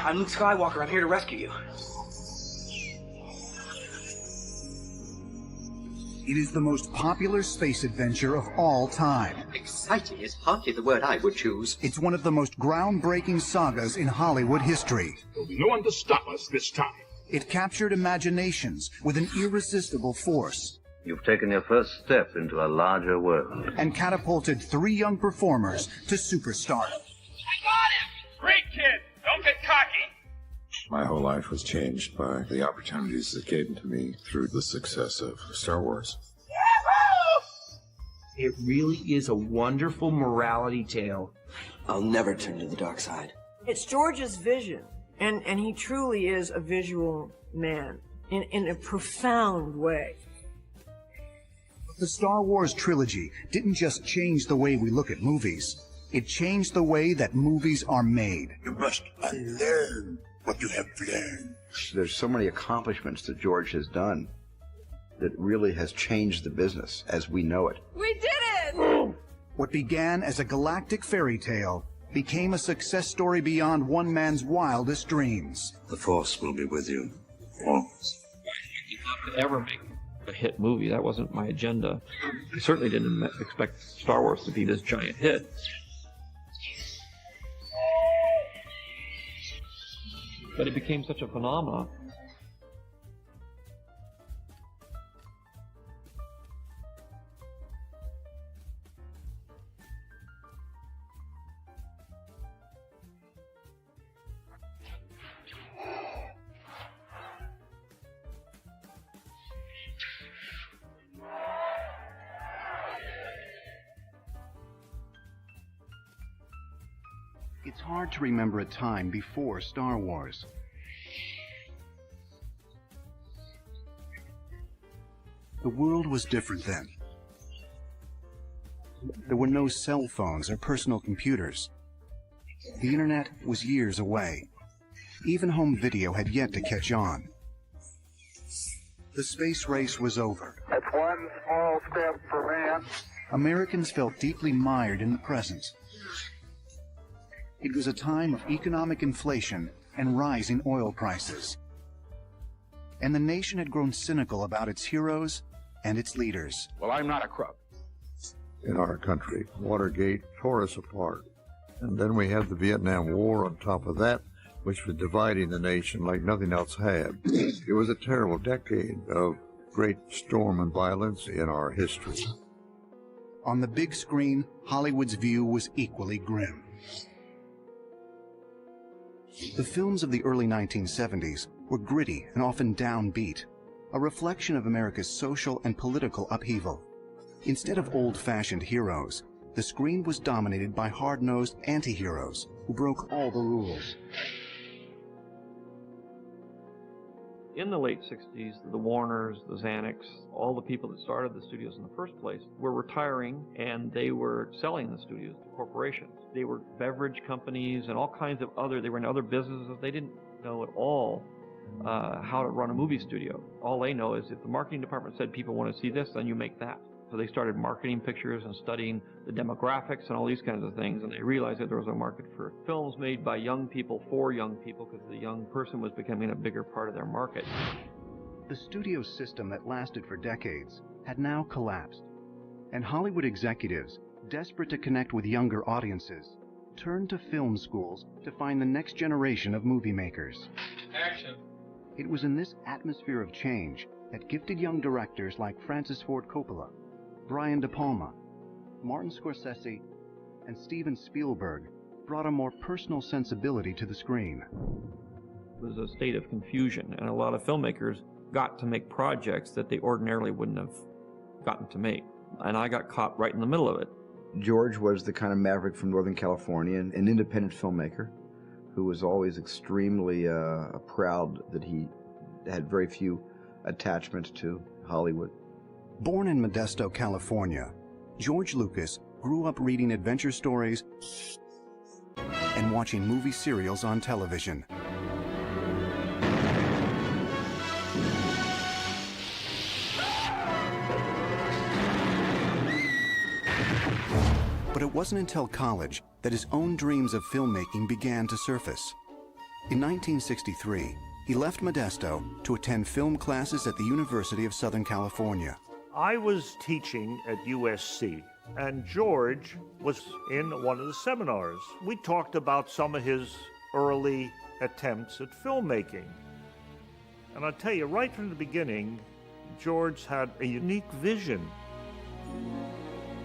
I'm Luke Skywalker. I'm here to rescue you. It is the most popular space adventure of all time. Exciting is hardly the word I would choose. It's one of the most groundbreaking sagas in Hollywood history. There'll be no one to stop us this time. It captured imaginations with an irresistible force. You've taken your first step into a larger world. And catapulted 3 young performers to superstardom. I got him! Great kid! Don't get cocky! My whole life was changed by the opportunities that came to me through the success of Star Wars. It really is a wonderful morality tale. I'll never turn to the dark side. It's George's vision, and he truly is a visual man in a profound way. The Star Wars trilogy didn't just change the way we look at movies. It changed the way that movies are made. You must unlearn what you have learned. There's so many accomplishments that George has done that really has changed the business as we know it. We did it! What began as a galactic fairy tale became a success story beyond one man's wildest dreams. The Force will be with you always. I could ever make a hit movie. That wasn't my agenda. I certainly didn't expect Star Wars to be this giant hit. But it became such a phenomenon. It's hard to remember a time before Star Wars. The world was different then. There were no cell phones or personal computers. The internet was years away. Even home video had yet to catch on. The space race was over. That's one small step for man. Americans felt deeply mired in the present. It was a time of economic inflation and rising oil prices. And the nation had grown cynical about its heroes and its leaders. Well, I'm not a crook. In our country, Watergate tore us apart. And then we had the Vietnam War on top of that, which was dividing the nation like nothing else had. It was a terrible decade of great storm and violence in our history. On the big screen, Hollywood's view was equally grim. The films of the early 1970s were gritty and often downbeat, a reflection of America's social and political upheaval. Instead of old-fashioned heroes, the screen was dominated by hard-nosed anti-heroes who broke all the rules. In the late 60s, the Warners, the Xanax, all the people that started the studios in the first place were retiring, and they were selling the studios to corporations. They were beverage companies and all kinds of other, they were in other businesses. They didn't know at all how to run a movie studio. All they know is if the marketing department said people want to see this, then you make that. So they started marketing pictures and studying the demographics and all these kinds of things, and they realized that there was a market for films made by young people for young people, because the young person was becoming a bigger part of their market. The studio system that lasted for decades had now collapsed, and Hollywood executives, desperate to connect with younger audiences, turned to film schools to find the next generation of movie makers. Action. It was in this atmosphere of change that gifted young directors like Francis Ford Coppola, Brian De Palma, Martin Scorsese, and Steven Spielberg brought a more personal sensibility to the screen. It was a state of confusion, and a lot of filmmakers got to make projects that they ordinarily wouldn't have gotten to make. And I got caught right in the middle of it. George was the kind of maverick from Northern California, an independent filmmaker who was always extremely proud that he had very few attachments to Hollywood. Born in Modesto, California, George Lucas grew up reading adventure stories and watching movie serials on television. But it wasn't until college that his own dreams of filmmaking began to surface. In 1963, he left Modesto to attend film classes at the University of Southern California. I was teaching at USC, and George was in one of the seminars. We talked about some of his early attempts at filmmaking. And I'll tell you, right from the beginning, George had a unique vision.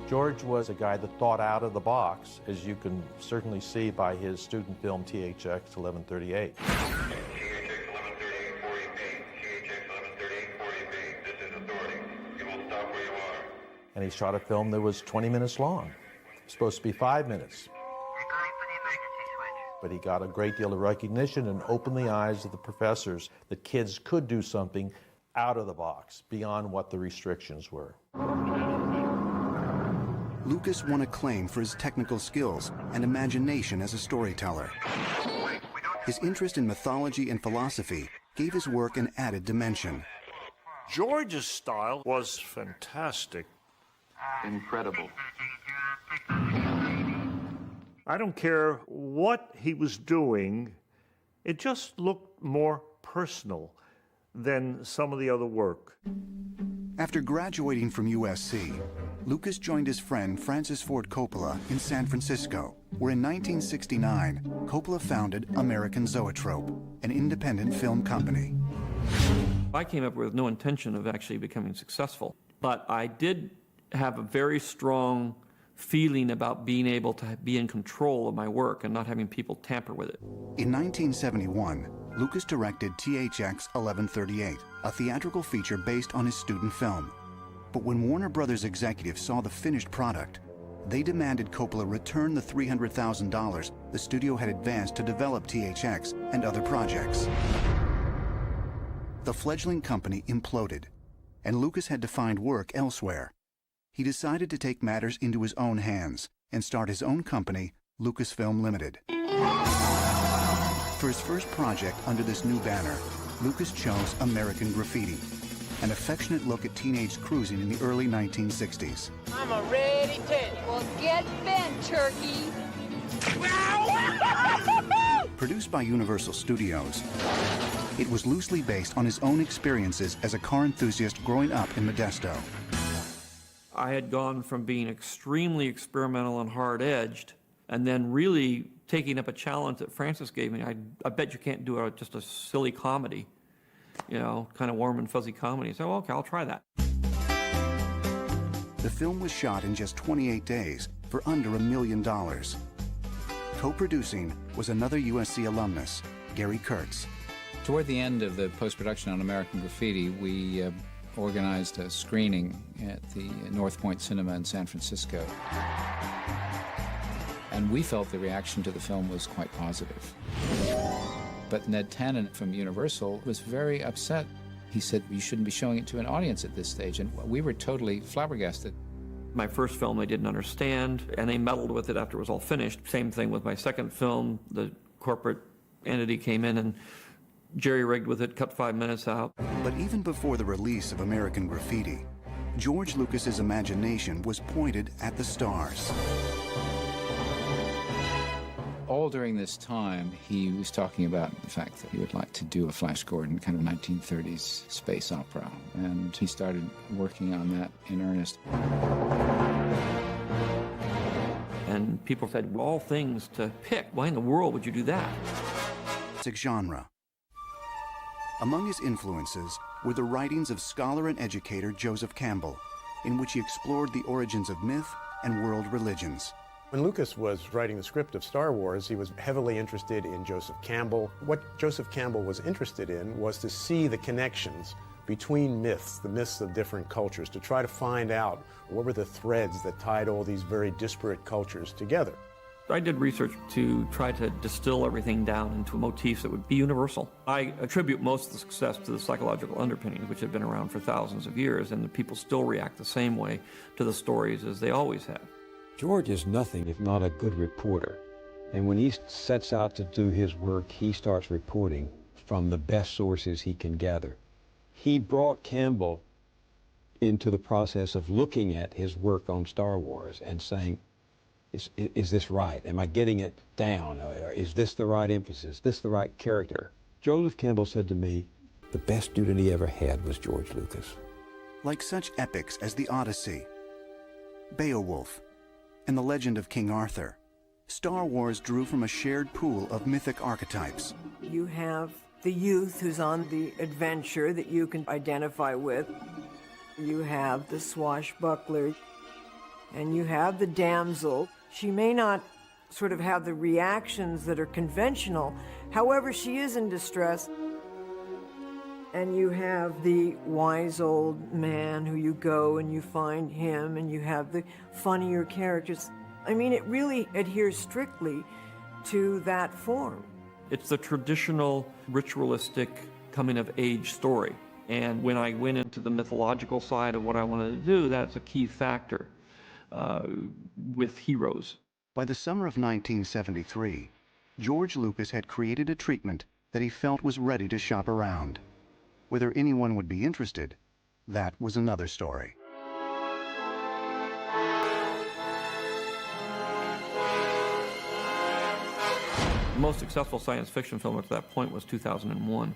George was a guy that thought out of the box, as you can certainly see by his student film THX 1138. And he shot a film that was 20 minutes long. It was supposed to be 5 minutes. But he got a great deal of recognition and opened the eyes of the professors that kids could do something out of the box, beyond what the restrictions were. Lucas won acclaim for his technical skills and imagination as a storyteller. His interest in mythology and philosophy gave his work an added dimension. George's style was fantastic. Incredible. I don't care what he was doing, it just looked more personal than some of the other work. After graduating from USC, Lucas joined his friend Francis Ford Coppola in San Francisco, where in 1969, Coppola founded American Zoetrope, an independent film company. I came up with no intention of actually becoming successful, but I did have a very strong feeling about being able to be in control of my work and not having people tamper with it. In 1971, Lucas directed THX 1138, a theatrical feature based on his student film. But when Warner Brothers executives saw the finished product, they demanded Coppola return the $300,000 the studio had advanced to develop THX and other projects. The fledgling company imploded, and Lucas had to find work elsewhere. He decided to take matters into his own hands and start his own company, Lucasfilm Limited. For his first project under this new banner, Lucas chose American Graffiti, an affectionate look at teenage cruising in the early 1960s. I'm a ready Teddy. Well, get bent, turkey. Produced by Universal Studios, it was loosely based on his own experiences as a car enthusiast growing up in Modesto. I had gone from being extremely experimental and hard-edged, and then really taking up a challenge that Francis gave me. I bet you can't do just a silly comedy, you know, kind of warm and fuzzy comedy. So, okay, I'll try that. The film was shot in just 28 days for under $1 million. Co-producing was another USC alumnus, Gary Kurtz. Toward the end of the post-production on American Graffiti, we organized a screening at the North Point Cinema in San Francisco. And we felt the reaction to the film was quite positive. But Ned Tannen from Universal was very upset. He said, you shouldn't be showing it to an audience at this stage, and we were totally flabbergasted. My first film they didn't understand, and they meddled with it after it was all finished. Same thing with my second film. The corporate entity came in and jerry-rigged with it, cut 5 minutes out. But even before the release of American Graffiti, George Lucas's imagination was pointed at the stars. All during this time, he was talking about the fact that he would like to do a Flash Gordon kind of 1930s space opera, and he started working on that in earnest. And people said, well, all things to pick. Why in the world would you do that? Genre. Among his influences were the writings of scholar and educator Joseph Campbell, in which he explored the origins of myth and world religions. When Lucas was writing the script of Star Wars, he was heavily interested in Joseph Campbell. What Joseph Campbell was interested in was to see the connections between myths, the myths of different cultures, to try to find out what were the threads that tied all these very disparate cultures together. I did research to try to distill everything down into motifs that would be universal. I attribute most of the success to the psychological underpinnings, which have been around for thousands of years, and the people still react the same way to the stories as they always have. George is nothing if not a good reporter. And when he sets out to do his work, he starts reporting from the best sources he can gather. He brought Campbell into the process of looking at his work on Star Wars and saying, is this right? Am I getting it down? Is this the right emphasis? Is this the right character? Joseph Campbell said to me, the best student he ever had was George Lucas. Like such epics as The Odyssey, Beowulf, and The Legend of King Arthur, Star Wars drew from a shared pool of mythic archetypes. You have the youth who's on the adventure that you can identify with. You have the swashbuckler, and you have the damsel. She may not sort of have the reactions that are conventional, however, she is in distress. And you have the wise old man who you go and you find him, and you have the funnier characters. I mean, it really adheres strictly to that form. It's the traditional ritualistic coming-of-age story. And when I went into the mythological side of what I wanted to do, that's a key factor with heroes. By the summer of 1973, George Lucas had created a treatment that he felt was ready to shop around. Whether anyone would be interested, that was another story. The most successful science fiction film at that point was 2001.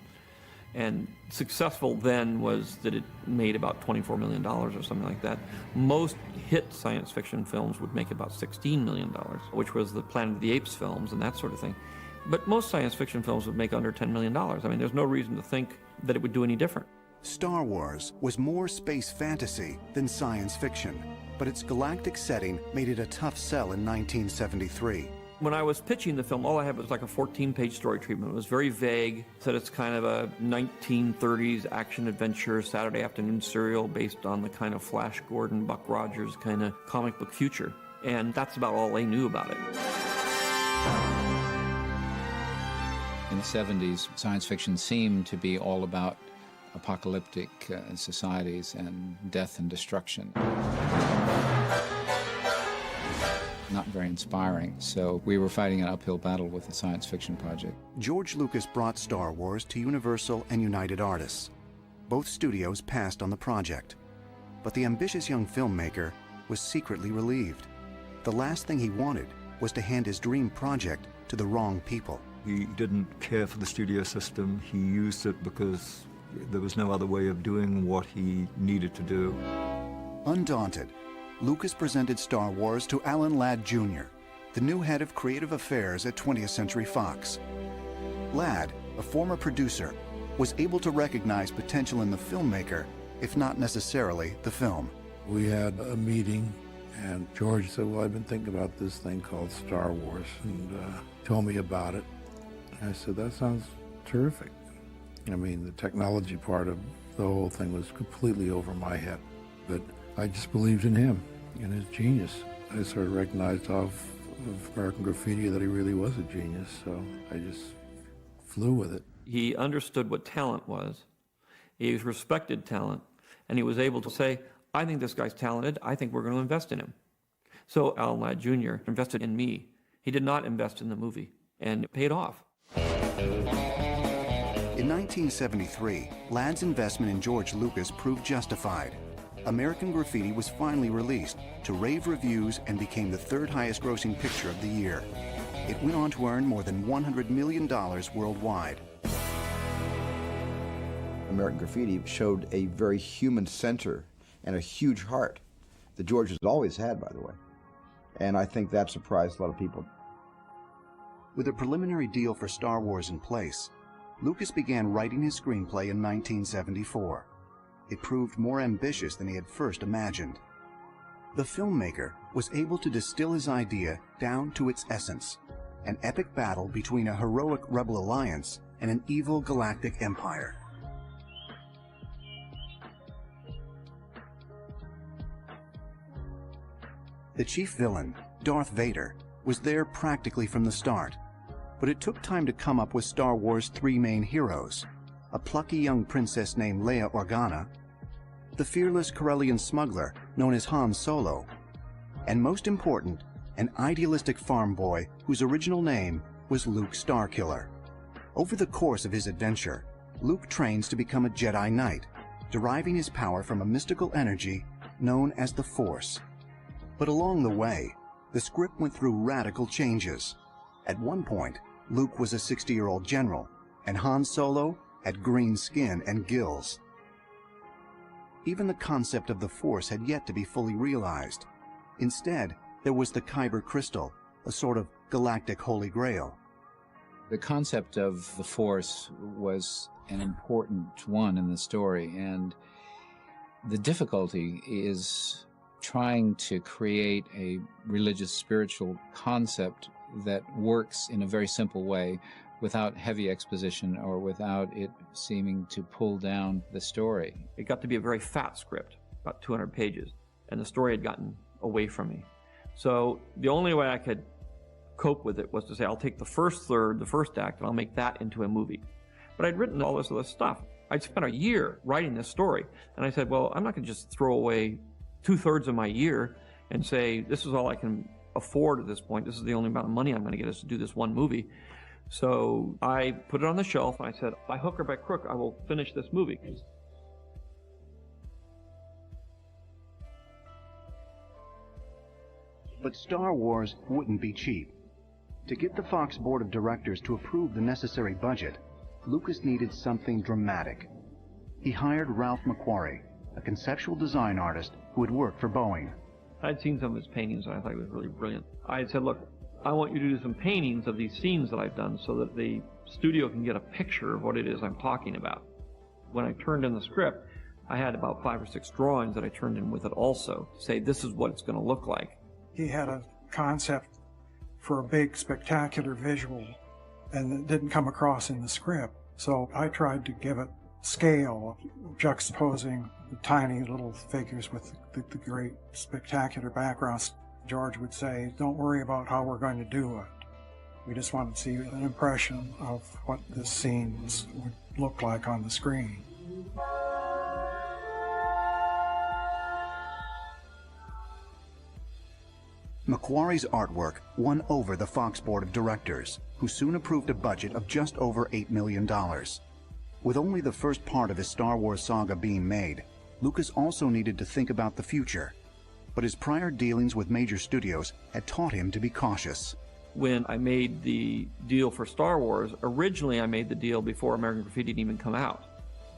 And successful then was that it made about $24 million or something like that. Most hit science fiction films would make about $16 million, which was the Planet of the Apes films and that sort of thing. But most science fiction films would make under $10 million. I mean, there's no reason to think that it would do any different. Star Wars was more space fantasy than science fiction, but its galactic setting made it a tough sell in 1973. When I was pitching the film, all I had was like a 14-page story treatment. It was very vague. Said it's kind of a 1930s action-adventure Saturday afternoon serial based on the kind of Flash Gordon, Buck Rogers kind of comic book future. And that's about all they knew about it. In the 70s, science fiction seemed to be all about apocalyptic societies and death and destruction. Not very inspiring, so we were fighting an uphill battle with the science fiction project. George Lucas brought Star Wars to Universal and United Artists. Both studios passed on the project, but the ambitious young filmmaker was secretly relieved. The last thing he wanted was to hand his dream project to the wrong people. He didn't care for the studio system. He used it because there was no other way of doing what he needed to do. Undaunted, Lucas presented Star Wars to Alan Ladd Jr., the new head of creative affairs at 20th Century Fox. Ladd, a former producer, was able to recognize potential in the filmmaker, if not necessarily the film. We had a meeting, and George said, well, I've been thinking about this thing called Star Wars, and told me about it. I said, that sounds terrific. I mean, the technology part of the whole thing was completely over my head, but I just believed in him and his genius. I sort of recognized off of American Graffiti that he really was a genius, so I just flew with it. He understood what talent was. He respected talent, and he was able to say, I think this guy's talented. I think we're going to invest in him. So Alan Ladd Jr. invested in me. He did not invest in the movie, and it paid off. In 1973, Ladd's investment in George Lucas proved justified. American Graffiti was finally released to rave reviews and became the third highest grossing picture of the year. It went on to earn more than $100 million worldwide. American Graffiti showed a very human center and a huge heart that George has always had, by the way. And I think that surprised a lot of people. With a preliminary deal for Star Wars in place, Lucas began writing his screenplay in 1974. It proved more ambitious than he had first imagined. The filmmaker was able to distill his idea down to its essence, an epic battle between a heroic rebel alliance and an evil galactic empire. The chief villain, Darth Vader, was there practically from the start, but it took time to come up with Star Wars' three main heroes: a plucky young princess named Leia Organa, the fearless Corellian smuggler known as Han Solo, and most important, an idealistic farm boy whose original name was Luke Starkiller. Over the course of his adventure, Luke trains to become a Jedi Knight, deriving his power from a mystical energy known as the Force. But along the way, the script went through radical changes. At one point, Luke was a 60-year-old general, and Han Solo had green skin and gills. Even the concept of the Force had yet to be fully realized. Instead, there was the Kyber crystal, a sort of galactic holy grail. The concept of the Force was an important one in the story, and the difficulty is trying to create a religious, spiritual concept that works in a very simple way without heavy exposition or without it seeming to pull down the story. It got to be a very fat script, about 200 pages, and the story had gotten away from me. So the only way I could cope with it was to say, I'll take the first third, the first act, and I'll make that into a movie. But I'd written all this other stuff. I'd spent a year writing this story, and I said, well, I'm not going to just throw away 2/3 of my year and say, this is all I can afford at this point. This is the only amount of money I'm going to get is to do this one movie. So I put it on the shelf, and I said, by hook or by crook, I will finish this movie. But Star Wars wouldn't be cheap. To get the Fox board of directors to approve the necessary budget, Lucas needed something dramatic. He hired Ralph McQuarrie, a conceptual design artist who had worked for Boeing. I'd seen some of his paintings, and I thought he was really brilliant. I had said, look, I want you to do some paintings of these scenes that I've done so that the studio can get a picture of what it is I'm talking about. When I turned in the script, I had about 5 or 6 drawings that I turned in with it also, to say this is what it's going to look like. He had a concept for a big, spectacular visual, and it didn't come across in the script. So I tried to give it scale, juxtaposing the tiny little figures with the great, spectacular backgrounds. George would say, don't worry about how we're going to do it. We just want to see an impression of what the scenes would look like on the screen. McQuarrie's artwork won over the Fox board of directors, who soon approved a budget of just over $8 million. With only the first part of his Star Wars saga being made, Lucas also needed to think about the future. But his prior dealings with major studios had taught him to be cautious. When I made the deal for Star Wars, originally I made the deal before American Graffiti didn't even come out.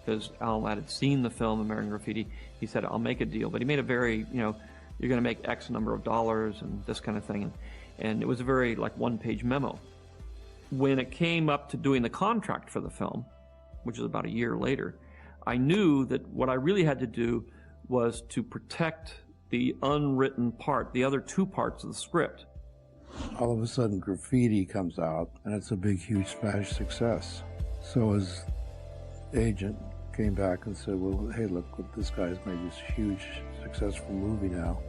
Because Alan Ladd had seen the film American Graffiti, he said, I'll make a deal. But he made a very, you're going to make X number of dollars and this kind of thing. And it was a very, one-page memo. When it came up to doing the contract for the film, which was about a year later, I knew that what I really had to do was to protect the unwritten part, the other 2 parts of the script. All of a sudden, Graffiti comes out, and it's a big, huge smash success. So his agent came back and said, well, hey, look, this guy's made this huge, successful movie now.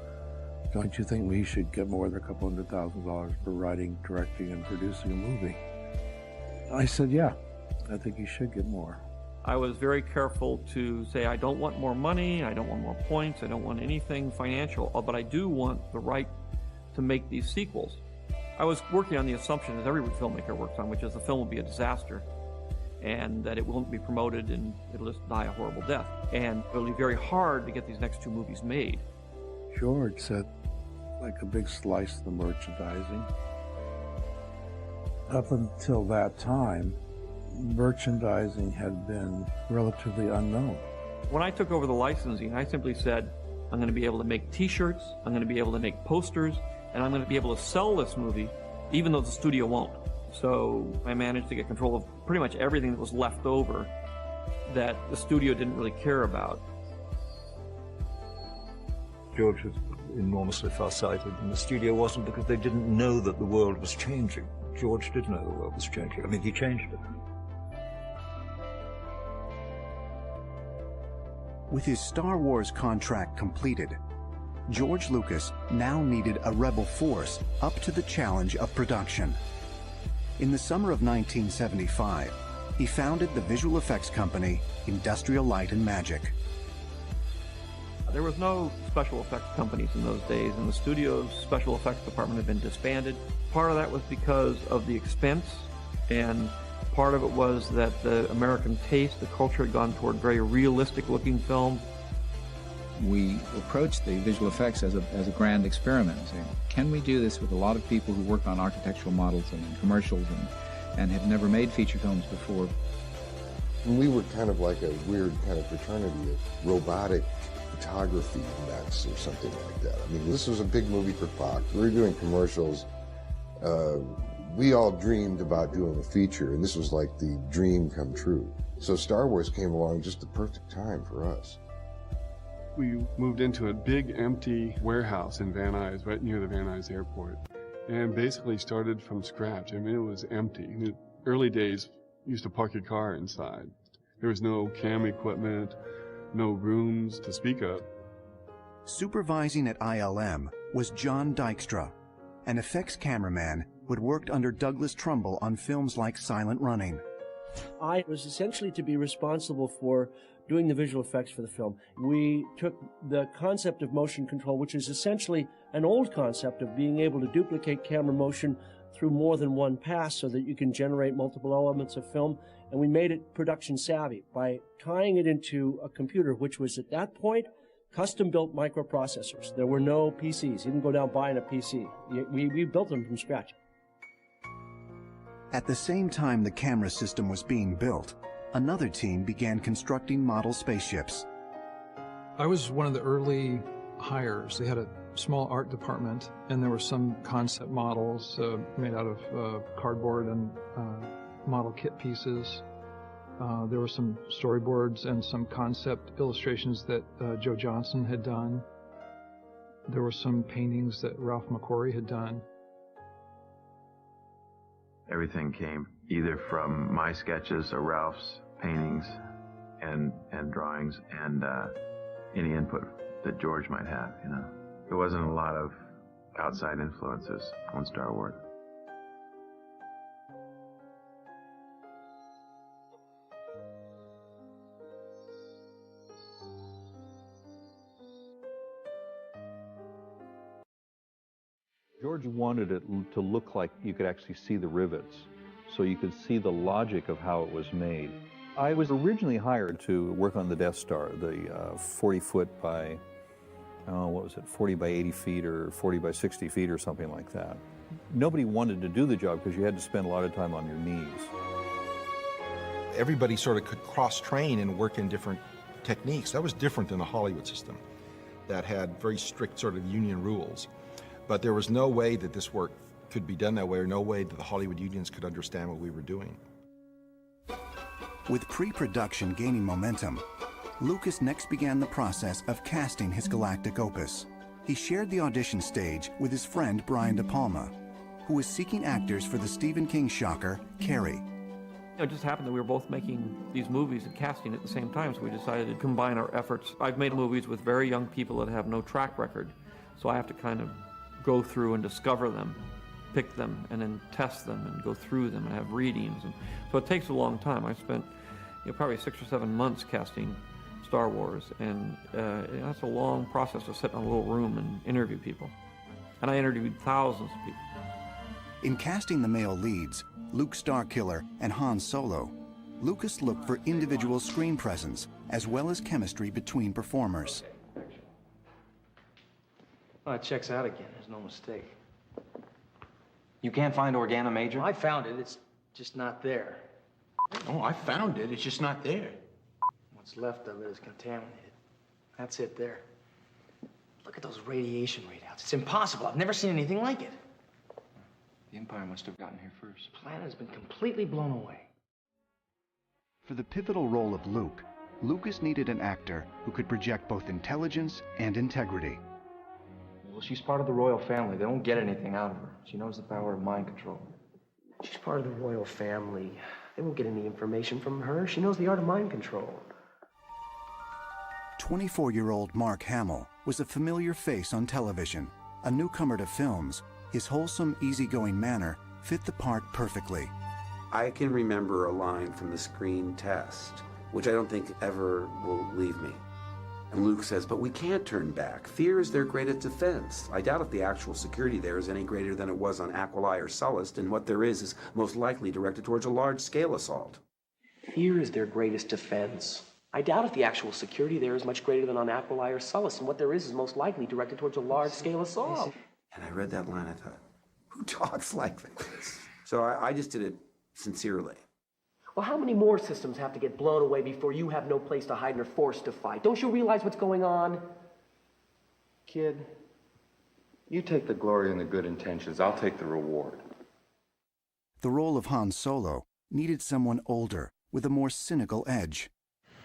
Don't you think we should get more than $200,000 for writing, directing, and producing a movie? I said, yeah, I think you should get more. I was very careful to say I don't want more money, I don't want more points, I don't want anything financial, but I do want the right to make these sequels. I was working on the assumption, as every filmmaker works on, which is the film will be a disaster and that it won't be promoted and it'll just die a horrible death. And it'll be very hard to get these next 2 movies made. George said, like a big slice of the merchandising. Up until that time, merchandising had been relatively unknown. When I took over the licensing, I simply said, I'm going to be able to make t-shirts, I'm going to be able to make posters, and I'm going to be able to sell this movie, even though the studio won't. So I managed to get control of pretty much everything that was left over that the studio didn't really care about. George was enormously far-sighted, and the studio wasn't, because they didn't know that the world was changing. George did know the world was changing. I mean, he changed it. With his Star Wars contract completed, George Lucas now needed a rebel force up to the challenge of production. In the summer of 1975, he founded the visual effects company Industrial Light and Magic. There was no special effects companies in those days, and the studio's special effects department had been disbanded. Part of that was because of the expense, and part of it was that the American taste, the culture had gone toward very realistic-looking film. We approached the visual effects as a grand experiment, saying, can we do this with a lot of people who work on architectural models and commercials and have never made feature films before? We were kind of like a weird kind of fraternity of robotic photography nuts or something like that. I mean, this was a big movie for Fox. We were doing commercials. We all dreamed about doing a feature, and this was like the dream come true. So Star Wars came along just the perfect time for us. We moved into a big empty warehouse in Van Nuys, right near the Van Nuys airport, and basically started from scratch. I mean, it was empty. In the early days, you used to park your car inside. There was no cam equipment, no rooms to speak of. Supervising at ILM was John Dykstra, an effects cameraman who had worked under Douglas Trumbull on films like Silent Running. I was essentially to be responsible for doing the visual effects for the film. We took the concept of motion control, which is essentially an old concept of being able to duplicate camera motion through more than one pass so that you can generate multiple elements of film, and we made it production savvy by tying it into a computer, which was at that point custom-built microprocessors. There were no PCs. You didn't go down buying a PC. We built them from scratch. At the same time the camera system was being built, another team began constructing model spaceships. I was one of the early hires. They had a small art department, and there were some concept models made out of cardboard and model kit pieces. There were some storyboards and some concept illustrations that Joe Johnson had done. There were some paintings that Ralph McQuarrie had done. Everything came either from my sketches or Ralph's paintings and drawings and any input that George might have, you know. There wasn't a lot of outside influences on Star Wars. George wanted it to look like you could actually see the rivets, so you could see the logic of how it was made. I was originally hired to work on the Death Star, the 40-foot by, 40 by 80 feet or 40 by 60 feet or something like that. Nobody wanted to do the job because you had to spend a lot of time on your knees. Everybody sort of could cross-train and work in different techniques. That was different than the Hollywood system that had very strict sort of union rules. But there was no way that this work could be done that way, or no way that the Hollywood unions could understand what we were doing. With pre-production gaining momentum, Lucas next began the process of casting his galactic opus. He shared the audition stage with his friend Brian De Palma, who was seeking actors for the Stephen King shocker, Carrie. It just happened that we were both making these movies and casting at the same time, so we decided to combine our efforts. I've made movies with very young people that have no track record, so I have to kind of go through and discover them, pick them, and then test them and go through them and have readings. And so it takes a long time. I spent probably 6 or 7 months casting Star Wars, and that's a long process to sit in a little room and interview people. And I interviewed thousands of people. In casting the male leads, Luke Starkiller and Han Solo, Lucas looked for individual screen presence as well as chemistry between performers. Well, it checks out again. There's no mistake. You can't find Organa Major? I found it. It's just not there. Oh, I found it. It's just not there. What's left of it is contaminated. That's it there. Look at those radiation readouts. It's impossible. I've never seen anything like it. The Empire must have gotten here first. The planet has been completely blown away. For the pivotal role of Luke, Lucas needed an actor who could project both intelligence and integrity. Well, she's part of the royal family. They don't get anything out of her. She knows the power of mind control. She's part of the royal family. They won't get any information from her. She knows the art of mind control. 24-year-old Mark Hamill was a familiar face on television. A newcomer to films, his wholesome, easygoing manner fit the part perfectly. I can remember a line from the screen test, which I don't think ever will leave me. And Luke says, but we can't turn back. Fear is their greatest defense. I doubt if the actual security there is any greater than it was on Aquilai or Sullust, and what there is most likely directed towards a large-scale assault. Fear is their greatest defense. I doubt if the actual security there is much greater than on Aquilai or Sullus, and what there is most likely directed towards a large-scale assault. And I read that line, I thought, who talks like this? So I just did it sincerely. Well, how many more systems have to get blown away before you have no place to hide and are forced to fight? Don't you realize what's going on? Kid, you take the glory and the good intentions. I'll take the reward. The role of Han Solo needed someone older, with a more cynical edge.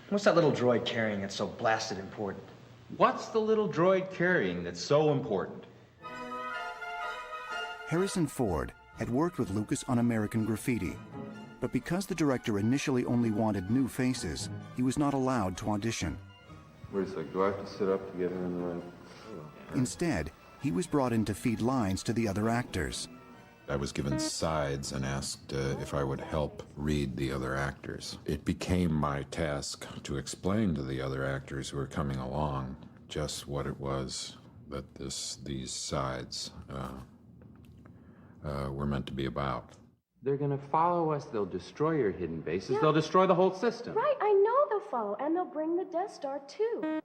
What's that little droid carrying that's so blasted important? What's the little droid carrying that's so important? Harrison Ford had worked with Lucas on American Graffiti, but because the director initially only wanted new faces, he was not allowed to audition. Wait a sec, do I have to sit up to get her in the right? Instead, he was brought in to feed lines to the other actors. I was given sides and asked if I would help read the other actors. It became my task to explain to the other actors who were coming along just what it was that these sides were meant to be about. They're gonna follow us, they'll destroy your hidden bases, they'll destroy the whole system. Right, I know they'll follow, and they'll bring the Death Star too.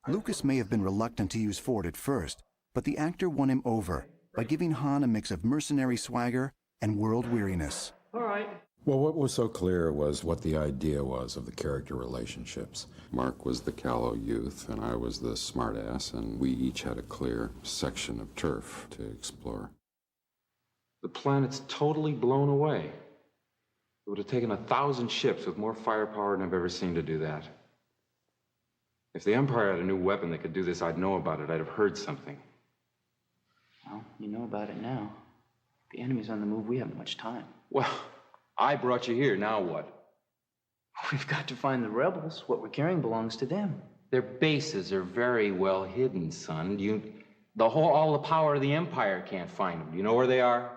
Lucas may have been reluctant to use Ford at first, but the actor won him over by giving Han a mix of mercenary swagger and world weariness. All right. Well, what was so clear was what the idea was of the character relationships. Mark was the callow youth, and I was the smartass, and we each had a clear section of turf to explore. The planet's totally blown away. It would have taken 1,000 ships with more firepower than I've ever seen to do that. If the Empire had a new weapon that could do this, I'd know about it. I'd have heard something. Well, you know about it now. The enemy's on the move. We haven't much time. Well, I brought you here. Now what? We've got to find the rebels. What we're carrying belongs to them. Their bases are very well hidden, son. All the power of the Empire can't find them. Do you know where they are?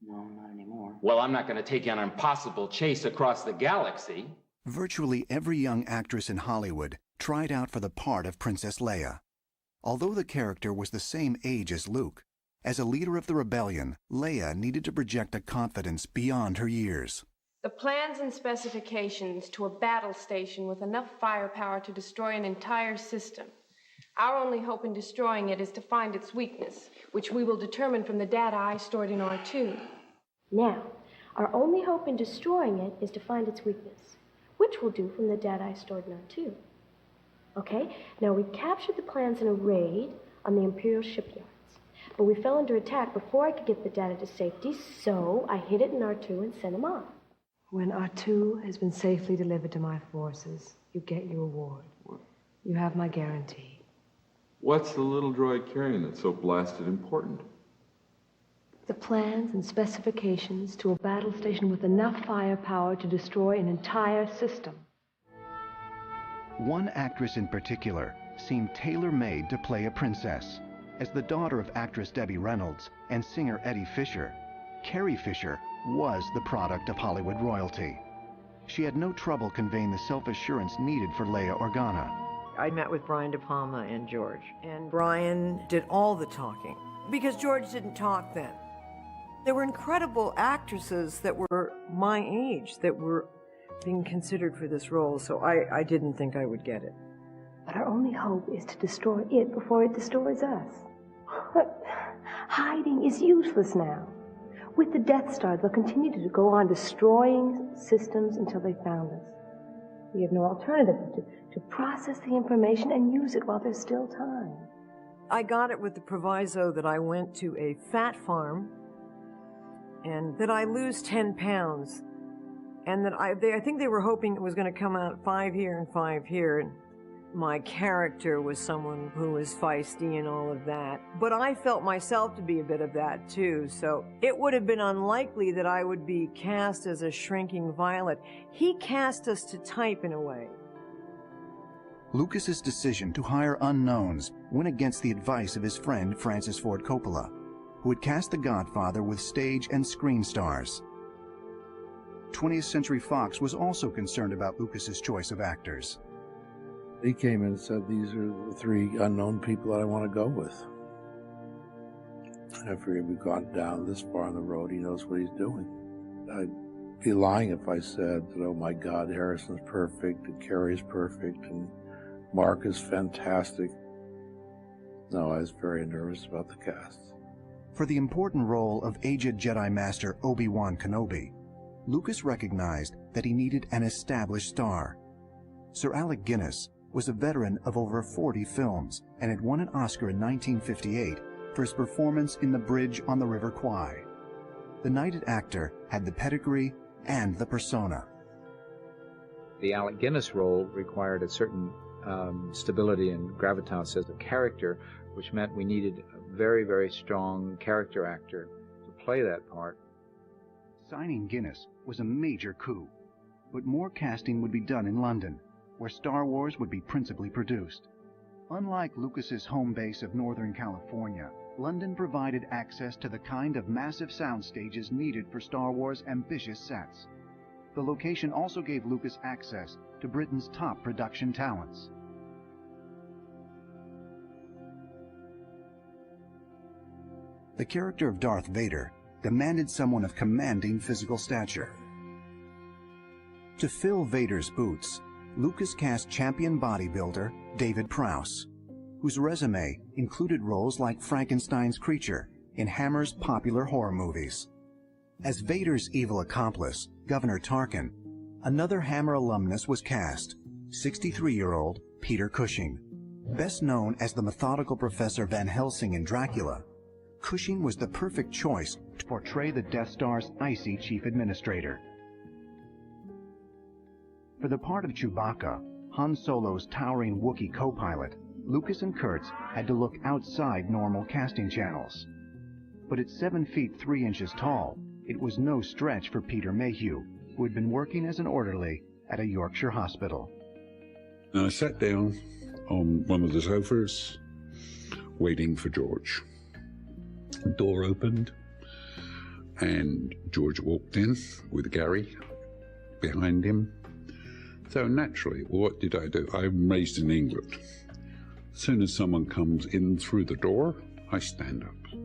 No, not anymore. Well, I'm not going to take you on an impossible chase across the galaxy. Virtually every young actress in Hollywood tried out for the part of Princess Leia. Although the character was the same age as Luke, as a leader of the rebellion, Leia needed to project a confidence beyond her years. The plans and specifications to a battle station with enough firepower to destroy an entire system. Our only hope in destroying it is to find its weakness, which we will determine from the data I stored in R2. Now, our only hope in destroying it is to find its weakness, which we'll do from the data I stored in R2. Okay, now we captured the plans in a raid on the Imperial shipyards, but we fell under attack before I could get the data to safety, so I hid it in R2 and sent them on. When R2 has been safely delivered to my forces, you get your reward. You have my guarantee. What's the little droid carrying that's so blasted important? The plans and specifications to a battle station with enough firepower to destroy an entire system. One actress in particular seemed tailor-made to play a princess. As the daughter of actress Debbie Reynolds and singer Eddie Fisher, Carrie Fisher was the product of Hollywood royalty. She had no trouble conveying the self-assurance needed for Leia Organa. I met with Brian De Palma and George, and Brian did all the talking, because George didn't talk then. There were incredible actresses that were my age that were being considered for this role, so I didn't think I would get it. But our only hope is to destroy it before it destroys us. But hiding is useless now. With the Death Star, they'll continue to go on destroying systems until they found us. We have no alternative but to process the information and use it while there's still time. I got it with the proviso that I went to a fat farm and that I lose 10 pounds. And that I think they were hoping it was going to come out 5 here and 5 here. And my character was someone who was feisty and all of that. But I felt myself to be a bit of that too. So it would have been unlikely that I would be cast as a shrinking Violet. He cast us to type in a way. Lucas's decision to hire unknowns went against the advice of his friend Francis Ford Coppola, who had cast The Godfather with stage and screen stars. 20th Century Fox was also concerned about Lucas's choice of actors. He came in and said, these are the 3 unknown people that I want to go with. And I figured we've gone down this far on the road, he knows what he's doing. I be lying if I said that, oh my God, Harrison's perfect, and Carrey's perfect, and Mark is fantastic. No, I was very nervous about the cast. For the important role of aged Jedi Master Obi-Wan Kenobi, Lucas recognized that he needed an established star. Sir Alec Guinness was a veteran of over 40 films and had won an Oscar in 1958 for his performance in The Bridge on the River Kwai. The knighted actor had the pedigree and the persona. The Alec Guinness role required a certain stability and gravitas as a character, which meant we needed a very, very strong character actor to play that part. Signing Guinness was a major coup, but more casting would be done in London, where Star Wars would be principally produced. Unlike Lucas's home base of Northern California, London provided access to the kind of massive sound stages needed for Star Wars' ambitious sets. The location also gave Lucas access to Britain's top production talents. The character of Darth Vader demanded someone of commanding physical stature. To fill Vader's boots, Lucas cast champion bodybuilder David Prowse, whose resume included roles like Frankenstein's creature in Hammer's popular horror movies. As Vader's evil accomplice, Governor Tarkin, another Hammer alumnus was cast, 63-year-old Peter Cushing. Best known as the methodical Professor Van Helsing in Dracula, Cushing was the perfect choice to portray the Death Star's icy chief administrator. For the part of Chewbacca, Han Solo's towering Wookiee co-pilot, Lucas and Kurtz had to look outside normal casting channels. But at 7 feet 3 inches tall, it was no stretch for Peter Mayhew, who had been working as an orderly at a Yorkshire hospital. And I sat down on one of the sofas, waiting for George. The door opened, and George walked in with Gary behind him. So naturally, what did I do? I'm raised in England. As soon as someone comes in through the door, I stand up.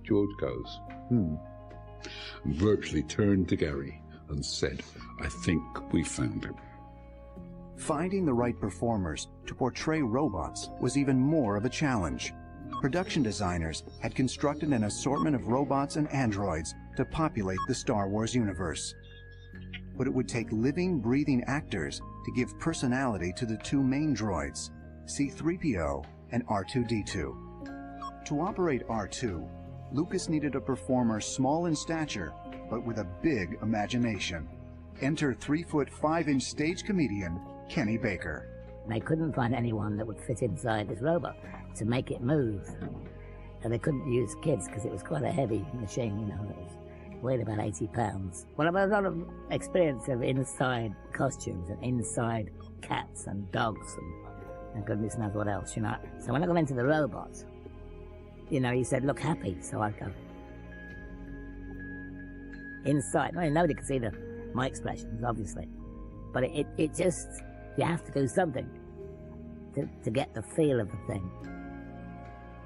George goes, and virtually turned to Gary and said, I think we found him. Finding the right performers to portray robots was even more of a challenge. Production designers had constructed an assortment of robots and androids to populate the Star Wars universe. But it would take living, breathing actors to give personality to the two main droids, C-3PO and R2-D2. To operate R2, Lucas needed a performer small in stature, but with a big imagination. Enter 3-foot 5-inch stage comedian Kenny Baker. They couldn't find anyone that would fit inside this robot to make it move. And they couldn't use kids because it was quite a heavy machine, you know. It weighed about 80 pounds. Well, I've had a lot of experience of inside costumes and inside cats and dogs and goodness knows what else, you know. So when I got into the robots, you know, he said, look happy, so I'd go inside. Well, nobody could see my expressions, obviously. But it just, you have to do something to get the feel of the thing.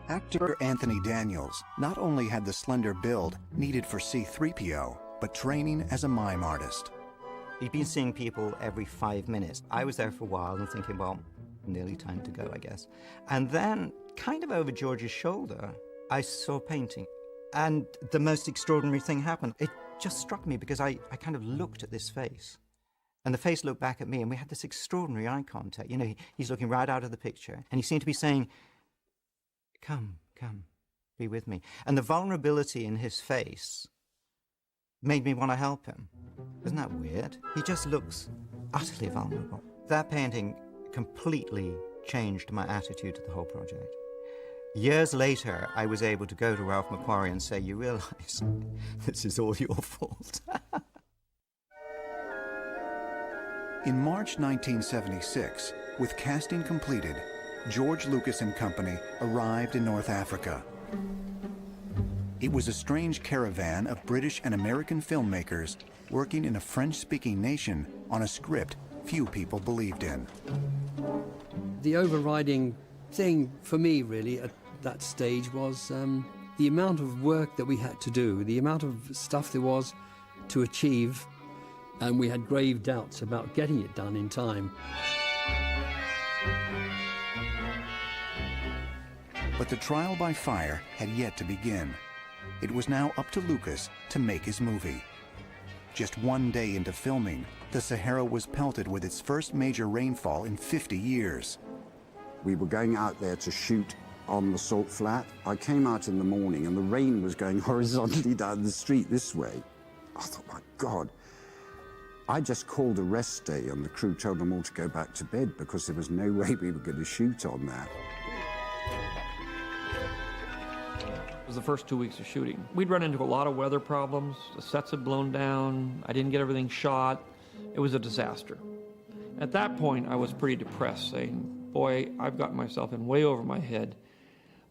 Actor Anthony Daniels not only had the slender build needed for C-3PO, but training as a mime artist. He'd been seeing people every 5 minutes. I was there for a while and thinking, well, nearly time to go, I guess. And then, kind of over George's shoulder, I saw painting. And the most extraordinary thing happened. It just struck me because I kind of looked at this face. And the face looked back at me, and we had this extraordinary eye contact. You know, he's looking right out of the picture, and he seemed to be saying, come, be with me. And the vulnerability in his face made me want to help him. Isn't that weird? He just looks utterly vulnerable. That painting completely changed my attitude to the whole project. Years later, I was able to go to Ralph McQuarrie and say, you realize this is all your fault. In March 1976, with casting completed, George Lucas and Company arrived in North Africa. It was a strange caravan of British and American filmmakers working in a French-speaking nation on a script few people believed in. The overriding thing for me, really, at that stage was the amount of work that we had to do, the amount of stuff there was to achieve, and we had grave doubts about getting it done in time. But the trial by fire had yet to begin. It was now up to Lucas to make his movie. Just one day into filming, the Sahara was pelted with its first major rainfall in 50 years. We were going out there to shoot on the salt flat. I came out in the morning and the rain was going horizontally down the street this way. I thought, my God. I just called a rest day and the crew told them all to go back to bed because there was no way we were going to shoot on that. It was the first 2 weeks of shooting. We'd run into a lot of weather problems. The sets had blown down. I didn't get everything shot. It was a disaster. At that point, I was pretty depressed, saying, boy, I've got myself in way over my head.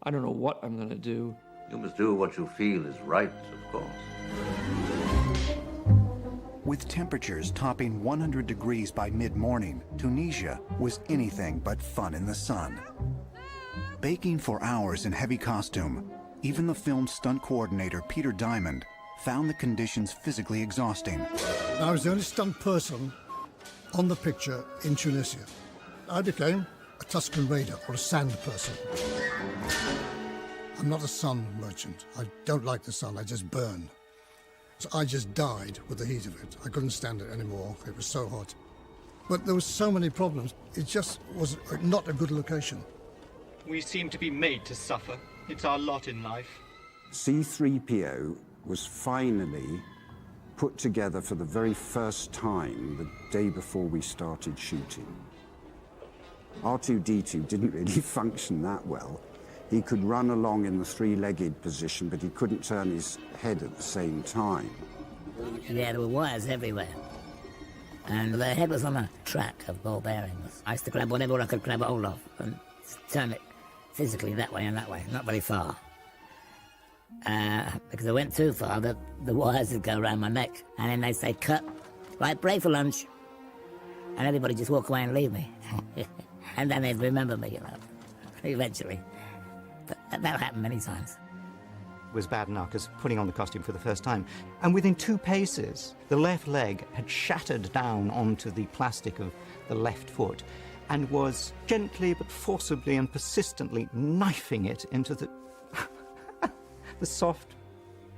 I don't know what I'm going to do. You must do what you feel is right, of course. With temperatures topping 100 degrees by mid-morning, Tunisia was anything but fun in the sun. Baking for hours in heavy costume, even the film's stunt coordinator, Peter Diamond, found the conditions physically exhausting. I was the only stunt person on the picture in Tunisia. I became a Tuscan raider or a sand person. I'm not a sun merchant. I don't like the sun, I just burn. So I just died with the heat of it. I couldn't stand it anymore, it was so hot. But there were so many problems, it just was not a good location. We seem to be made to suffer. It's our lot in life. C-3PO was finally put together for the very first time the day before we started shooting. R2-D2 didn't really function that well. He could run along in the three-legged position, but he couldn't turn his head at the same time. Yeah, there were wires everywhere. And the head was on a track of ball bearings. I used to grab whatever I could grab hold of and turn it physically that way and that way, not very far. Because I went too far, the wires would go around my neck. And then they'd say, cut, right, break for lunch. And everybody just walk away and leave me. And then they'd remember me, you know, eventually. But that happened many times. It was bad enough as putting on the costume for the first time. And within 2 paces, the left leg had shattered down onto the plastic of the left foot and was gently but forcibly and persistently knifing it into the soft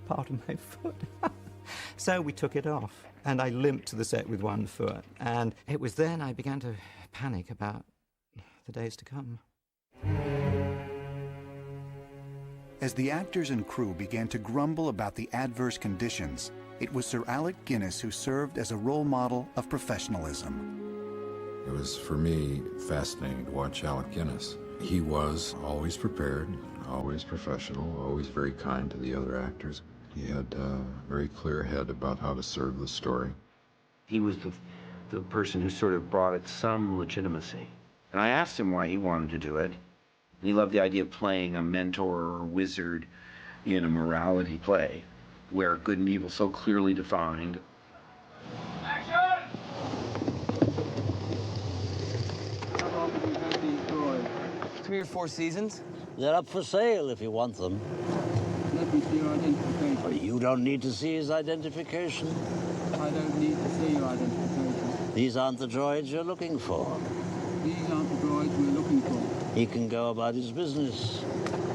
part of my foot. So we took it off, and I limped to the set with 1 foot. And it was then I began to panic about the days to come. As the actors and crew began to grumble about the adverse conditions, it was Sir Alec Guinness who served as a role model of professionalism. It was, for me, fascinating to watch Alec Guinness. He was always prepared, always professional, always very kind to the other actors. He had a very clear head about how to serve the story. He was the person who sort of brought it some legitimacy. And I asked him why he wanted to do it. And he loved the idea of playing a mentor or wizard in a morality play where good and evil so clearly defined. 3 or 4 seasons? They're up for sale if you want them. Let me see your identification. But you don't need to see his identification. I don't need to see your identification. These aren't the droids you're looking for. These aren't the droids we're looking for. He can go about his business.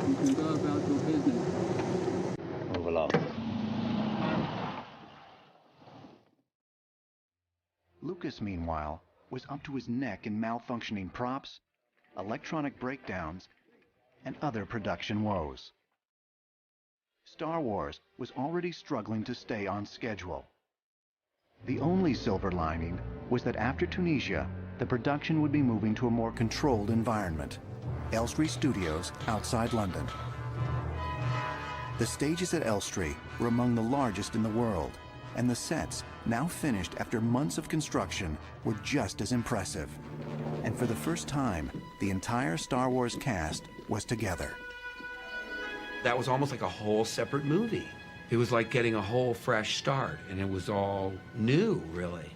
You can go about your business. Move along. Lucas, meanwhile, was up to his neck in malfunctioning props, electronic breakdowns, and other production woes. Star Wars was already struggling to stay on schedule. The only silver lining was that after Tunisia, the production would be moving to a more controlled environment, Elstree Studios outside London. The stages at Elstree were among the largest in the world, and the sets, now finished after months of construction, were just as impressive. And for the first time, the entire Star Wars cast was together. That was almost like a whole separate movie. It was like getting a whole fresh start, and it was all new, really.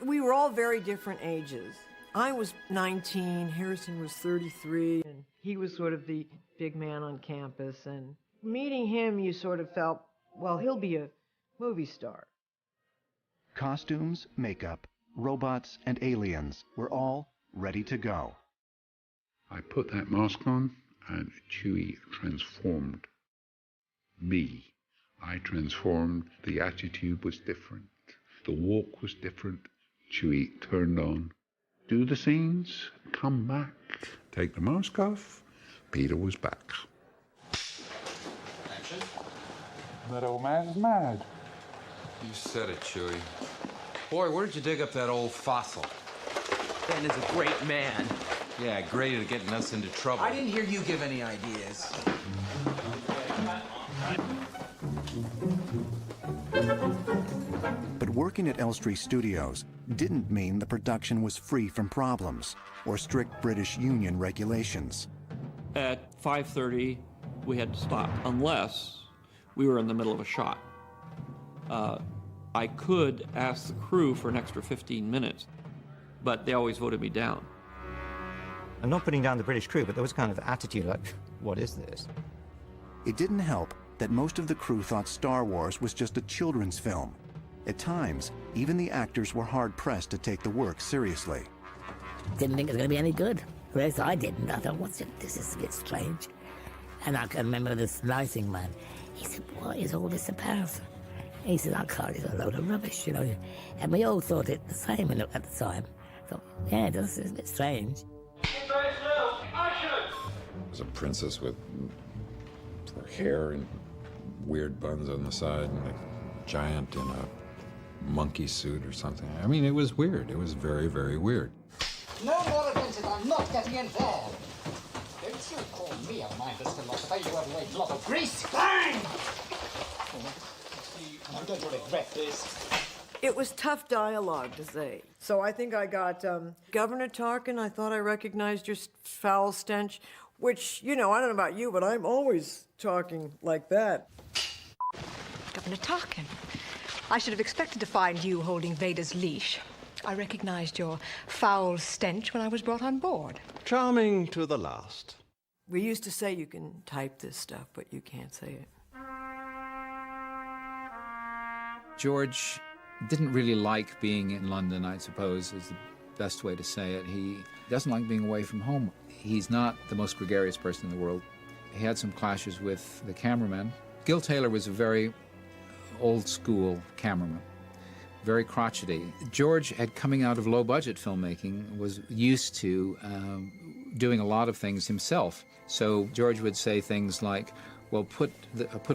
We were all very different ages. I was 19, Harrison was 33, and he was sort of the big man on campus. And meeting him, you sort of felt, well, he'll be a movie star. Costumes, makeup, robots, and aliens were all ready to go. I put that mask on, and Chewie transformed me. I transformed. The attitude was different. The walk was different. Chewie turned on. Do the scenes, come back, take the mask off. Peter was back. Action. That old man is mad. You said it, Chewie. Boy, where did you dig up that old fossil? Ben is a great man. Yeah, great at getting us into trouble. I didn't hear you give any ideas. But working at Elstree Studios didn't mean the production was free from problems or strict British Union regulations. At 5:30, we had to stop unless we were in the middle of a shot. I could ask the crew for an extra 15 minutes, but they always voted me down. I'm not putting down the British crew, but there was kind of attitude like, what is this? It didn't help that most of the crew thought Star Wars was just a children's film. At times, even the actors were hard-pressed to take the work seriously. Didn't think it was going to be any good. Whereas I didn't. I thought, this is a bit strange. And I can remember this lighting man. He said, what is all this about? He said, I can't, it's a load of rubbish, you know. And we all thought it the same at the time. I thought, yeah, it's a bit strange. There's a princess with her hair and weird buns on the side and a giant in a monkey suit or something. I mean, it was weird. It was very, very weird. No more adventures. I'm not getting involved. Don't you call me a mindless philosopher, you overweight blob of grease. Bang! I'm going to regret this. It was tough dialogue to say. So I think I got, Governor Tarkin, I thought I recognized your foul stench, which, you know, I don't know about you, but I'm always talking like that. Governor Tarkin, I should have expected to find you holding Vader's leash. I recognized your foul stench when I was brought on board. Charming to the last. We used to say you can type this stuff, but you can't say it. George didn't really like being in London, I suppose, is the best way to say it. He doesn't like being away from home. He's not the most gregarious person in the world. He had some clashes with the cameraman. Gil Taylor was a very old-school cameraman, very crotchety. George had, coming out of low-budget filmmaking, was used to doing a lot of things himself. So George would say things like, well, put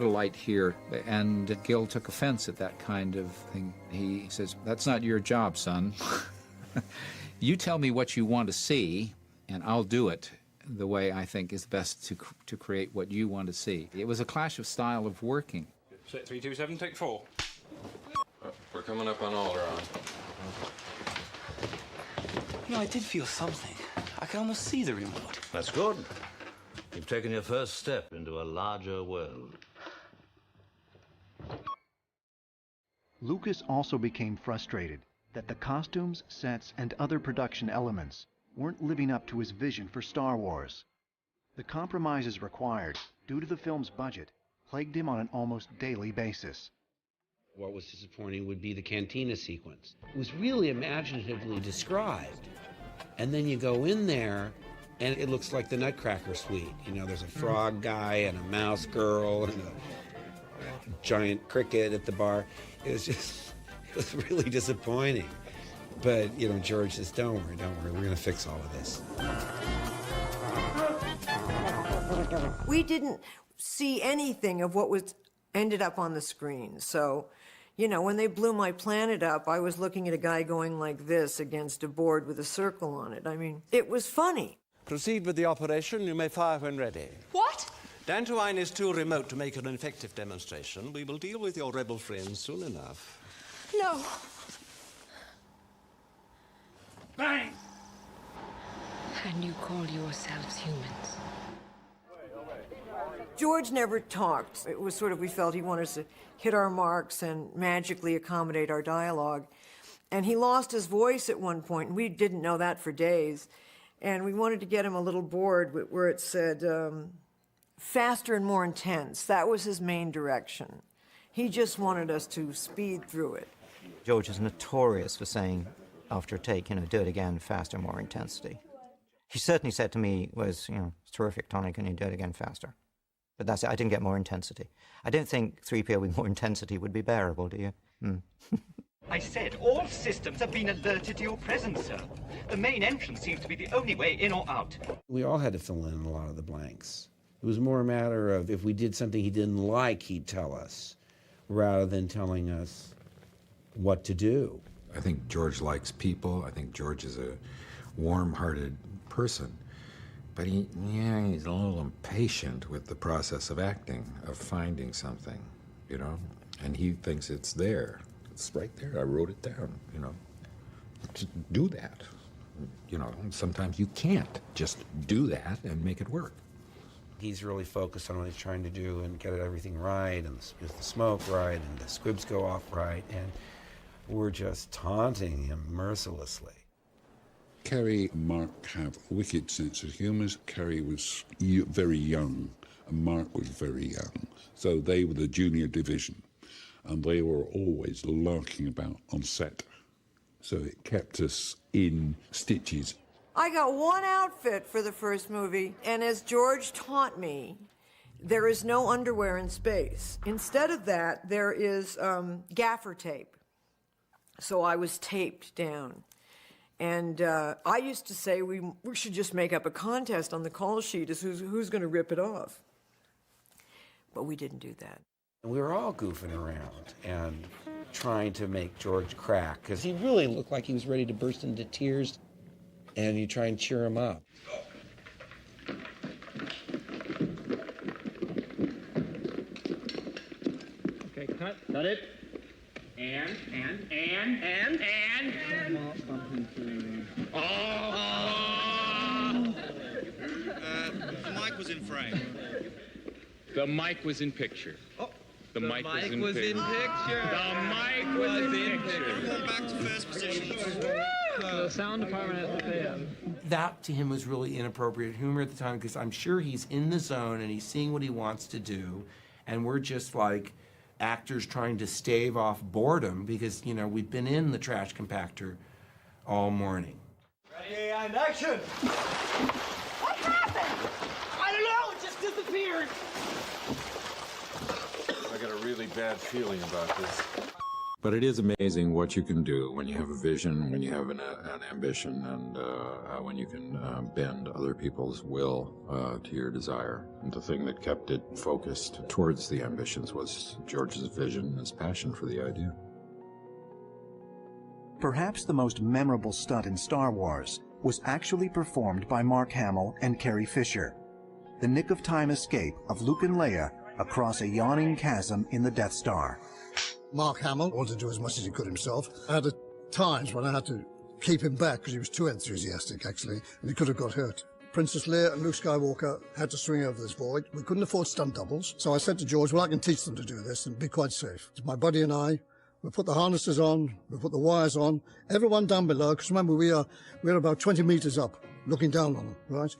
a light here, and Gil took offense at that kind of thing. He says, that's not your job, son. You tell me what you want to see, and I'll do it the way I think is best to create what you want to see. It was a clash of style of working. 327, take 4. We're coming up on Alderaan. You know, I did feel something. I can almost see the remote. That's good. You've taken your first step into a larger world. Lucas also became frustrated that the costumes, sets, and other production elements weren't living up to his vision for Star Wars. The compromises required, due to the film's budget, plagued him on an almost daily basis. What was disappointing would be the cantina sequence. It was really imaginatively described. And then you go in there, and it looks like the Nutcracker Suite. You know, there's a frog guy and a mouse girl and a giant cricket at the bar. It was really disappointing. But, you know, George says, don't worry, we're going to fix all of this. We didn't see anything of what was ended up on the screen. So, you know, when they blew my planet up, I was looking at a guy going like this against a board with a circle on it. I mean, it was funny. Proceed with the operation. You may fire when ready. What? Dantooine is too remote to make an effective demonstration. We will deal with your rebel friends soon enough. No. Bang! And you call yourselves humans? George never talked. It was sort of, we felt he wanted us to hit our marks and magically accommodate our dialogue. And he lost his voice at one point, and we didn't know that for days. And we wanted to get him a little board where it said, faster and more intense. That was his main direction. He just wanted us to speed through it. George is notorious for saying, after a take, do it again, faster, more intensity. He certainly said to me, it's terrific, Tony, can you do it again faster? But that's it, I didn't get more intensity. I don't think 3PO with more intensity would be bearable, do you? I said all systems have been alerted to your presence, sir. The main entrance seems to be the only way in or out. We all had to fill in a lot of the blanks. It was more a matter of if we did something he didn't like, he'd tell us, rather than telling us what to do. I think George likes people. I think George is a warm-hearted person. But he's a little impatient with the process of acting, of finding something, and he thinks it's there. It's right there. I wrote it down, Just do that. Sometimes you can't just do that and make it work. He's really focused on what he's trying to do and get everything right, and the smoke right, and the squibs go off right, and we're just taunting him mercilessly. Kerry and Mark have a wicked sense of humour. Kerry was very young, and Mark was very young. So they were the junior division, and they were always larking about on set. So it kept us in stitches. I got one outfit for the first movie, and as George taught me, there is no underwear in space. Instead of that, there is gaffer tape. So I was taped down. And I used to say we should just make up a contest on the call sheet as who's going to rip it off. But we didn't do that. We were all goofing around and trying to make George crack, because he really looked like he was ready to burst into tears, and you try and cheer him up. Okay, cut it. And. The mic was in frame. The mic was in picture. Oh. The mic was in picture. The mic was in picture. Going back to first position. The sound department has to pay him. That to him was really inappropriate humor at the time, because I'm sure he's in the zone and he's seeing what he wants to do, and we're just like actors trying to stave off boredom because, we've been in the trash compactor all morning. Ready, and action! What happened? I don't know, it just disappeared. I got a really bad feeling about this. But it is amazing what you can do when you have a vision, when you have an ambition, and when you can bend other people's will to your desire. And the thing that kept it focused towards the ambitions was George's vision and his passion for the idea. Perhaps the most memorable stunt in Star Wars was actually performed by Mark Hamill and Carrie Fisher. The nick-of-time escape of Luke and Leia across a yawning chasm in the Death Star. Mark Hamill wanted to do as much as he could himself. I had times when I had to keep him back because he was too enthusiastic, actually, and he could have got hurt. Princess Leia and Luke Skywalker had to swing over this void. We couldn't afford stunt doubles, so I said to George, well, I can teach them to do this and be quite safe. My buddy and I, we put the harnesses on, we put the wires on, everyone down below, because remember, we're about 20 meters up, looking down on them, right?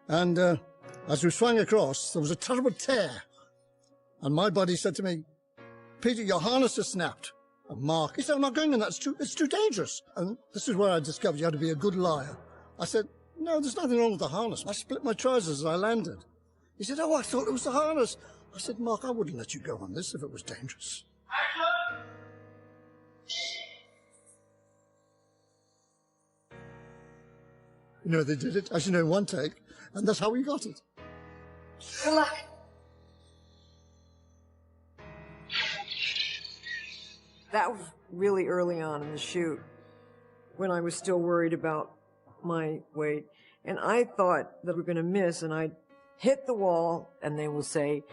And as we swung across, there was a terrible tear. And my buddy said to me, Peter, your harness is snapped. And Mark, he said, I'm not going in that, it's too dangerous. And this is where I discovered you had to be a good liar. I said, no, there's nothing wrong with the harness. I split my trousers as I landed. He said, oh, I thought it was the harness. I said, Mark, I wouldn't let you go on this if it was dangerous. They did it, as you know, in one take, and that's how we got it. Good luck. That was really early on in the shoot, when I was still worried about my weight. And I thought that we were going to miss, and I'd hit the wall, and they will say,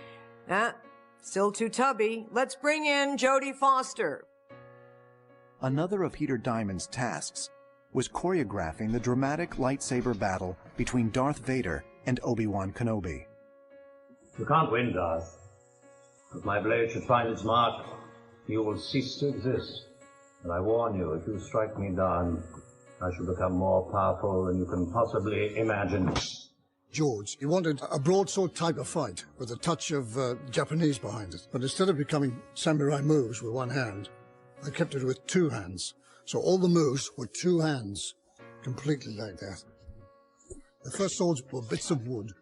still too tubby. Let's bring in Jodie Foster. Another of Peter Diamond's tasks was choreographing the dramatic lightsaber battle between Darth Vader and Obi-Wan Kenobi. You can't win, Darth. If my blade should find its mark, you will cease to exist. And I warn you, if you strike me down, I shall become more powerful than you can possibly imagine. George, he wanted a broadsword type of fight with a touch of Japanese behind it. But instead of becoming samurai moves with one hand, I kept it with 2 hands. So all the moves were 2 hands, completely like that. The first swords were bits of wood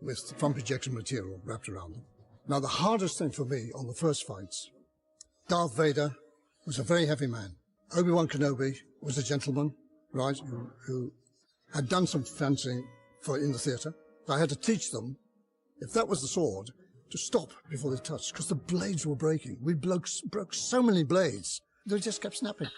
with front projection material wrapped around them. Now, the hardest thing for me on the first fights, Darth Vader was a very heavy man. Obi-Wan Kenobi was a gentleman, right, who had done some fencing in the theatre. I had to teach them, if that was the sword, to stop before they touched, because the blades were breaking. We broke so many blades, they just kept snapping.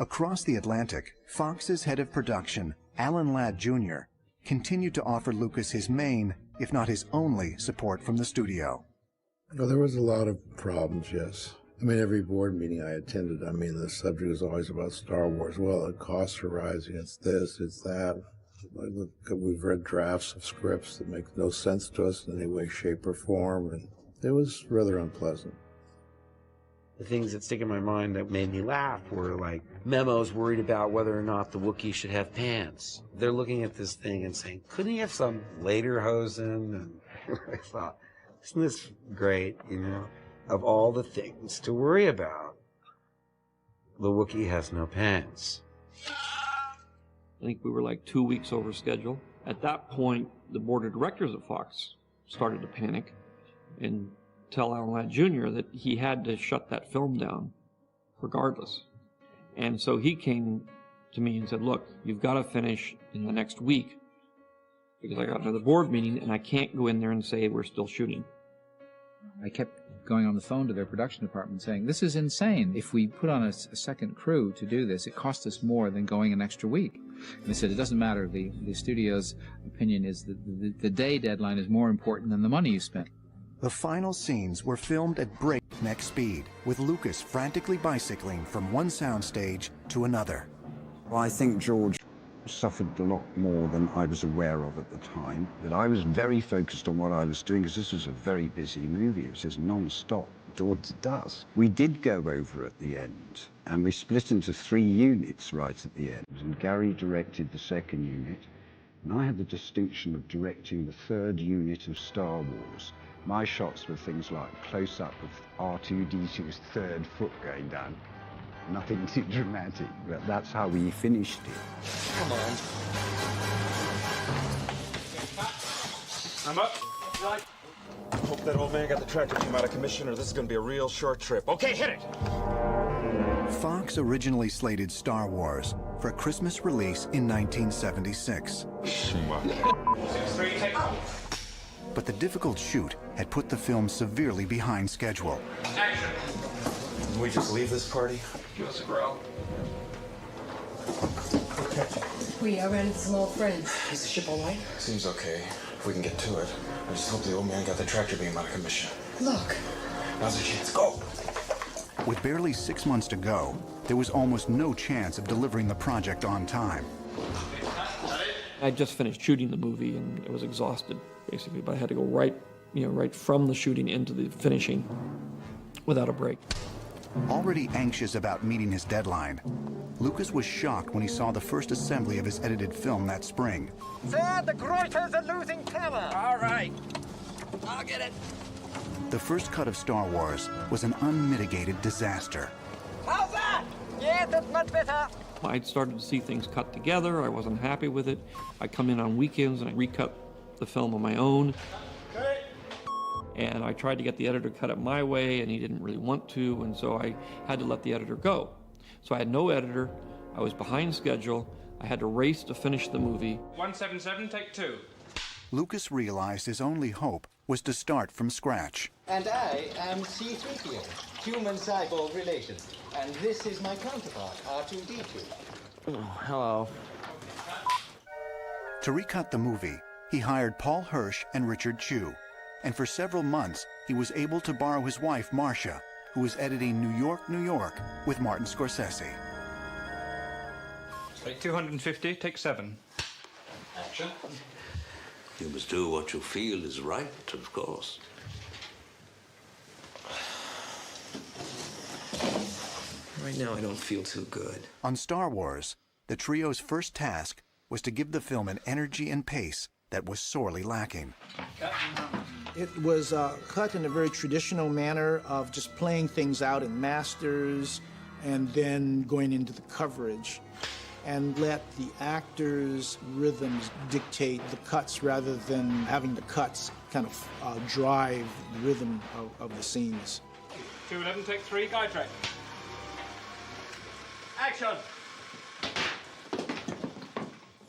Across the Atlantic, Fox's head of production, Alan Ladd Jr., continued to offer Lucas his main, if not his only, support from the studio. Well, there was a lot of problems, yes. I mean, every board meeting I attended, I mean, the subject was always about Star Wars. Well, the costs are rising, it's this, it's that. We've read drafts of scripts that make no sense to us in any way, shape, or form, and it was rather unpleasant. The things that stick in my mind that made me laugh were like memos worried about whether or not the Wookiee should have pants. They're looking at this thing and saying, couldn't he have some lederhosen? And I thought, isn't this great, you know? Of all the things to worry about, the Wookiee has no pants. I think we were like 2 weeks over schedule. At that point, the board of directors at Fox started to panic and tell Alan Ladd Jr. that he had to shut that film down regardless. And so he came to me and said, look, you've got to finish in the next week because I got another board meeting and I can't go in there and say we're still shooting. I kept going on the phone to their production department saying, this is insane. If we put on a second crew to do this, it costs us more than going an extra week. And they said, it doesn't matter. The studio's opinion is that the day deadline is more important than the money you spent. The final scenes were filmed at breakneck speed, with Lucas frantically bicycling from one soundstage to another. Well, I think George suffered a lot more than I was aware of at the time. But I was very focused on what I was doing, because this was a very busy movie. It was just non-stop, dawn to dusk. We did go over at the end, and we split into 3 units right at the end. And Gary directed the 2nd unit, and I had the distinction of directing the 3rd unit of Star Wars. My shots were things like close-up of R2-D2's 3rd foot going down. Nothing too dramatic, but that's how we finished it. Come on. I'm up. Right. Hope that old man got the tractor team out of commission, or this is going to be a real short trip. Okay, hit it! Fox originally slated Star Wars for a Christmas release in 1976. But the difficult shoot had put the film severely behind schedule. Action! Can we just leave this party? Give us a growl. Okay. We are running some old friends. Is the ship all right? Seems okay, if we can get to it. I just hope the old man got the tractor beam out of commission. Look. Now's a chance. Go! With barely 6 months to go, there was almost no chance of delivering the project on time. I just finished shooting the movie and I was exhausted, basically, but I had to go right from the shooting into the finishing without a break. Already anxious about meeting his deadline, Lucas was shocked when he saw the first assembly of his edited film that spring. Sir, the Greuters are losing power. All right. I'll get it. The first cut of Star Wars was an unmitigated disaster. How's that? Yes, that's much better. I'd started to see things cut together. I wasn't happy with it. I come in on weekends and I recut the film on my own. Okay. And I tried to get the editor to cut it my way, and he didn't really want to, and so I had to let the editor go. So I had no editor. I was behind schedule. I had to race to finish the movie. 177, take 2. Lucas realized his only hope was to start from scratch. And I am C-3PO, human-cyborg relations. And this is my counterpart, R2-D2. Oh, hello. To recut the movie, he hired Paul Hirsch and Richard Chew. And for several months, he was able to borrow his wife, Marcia, who was editing New York, New York with Martin Scorsese. Take 250, take 7. Action. You must do what you feel is right, of course. Right now, I don't feel too good. On Star Wars, the trio's first task was to give the film an energy and pace that was sorely lacking. It was cut in a very traditional manner of just playing things out in masters and then going into the coverage, and let the actors' rhythms dictate the cuts rather than having the cuts kind of drive the rhythm of the scenes. 211, take 3, guide track. Action!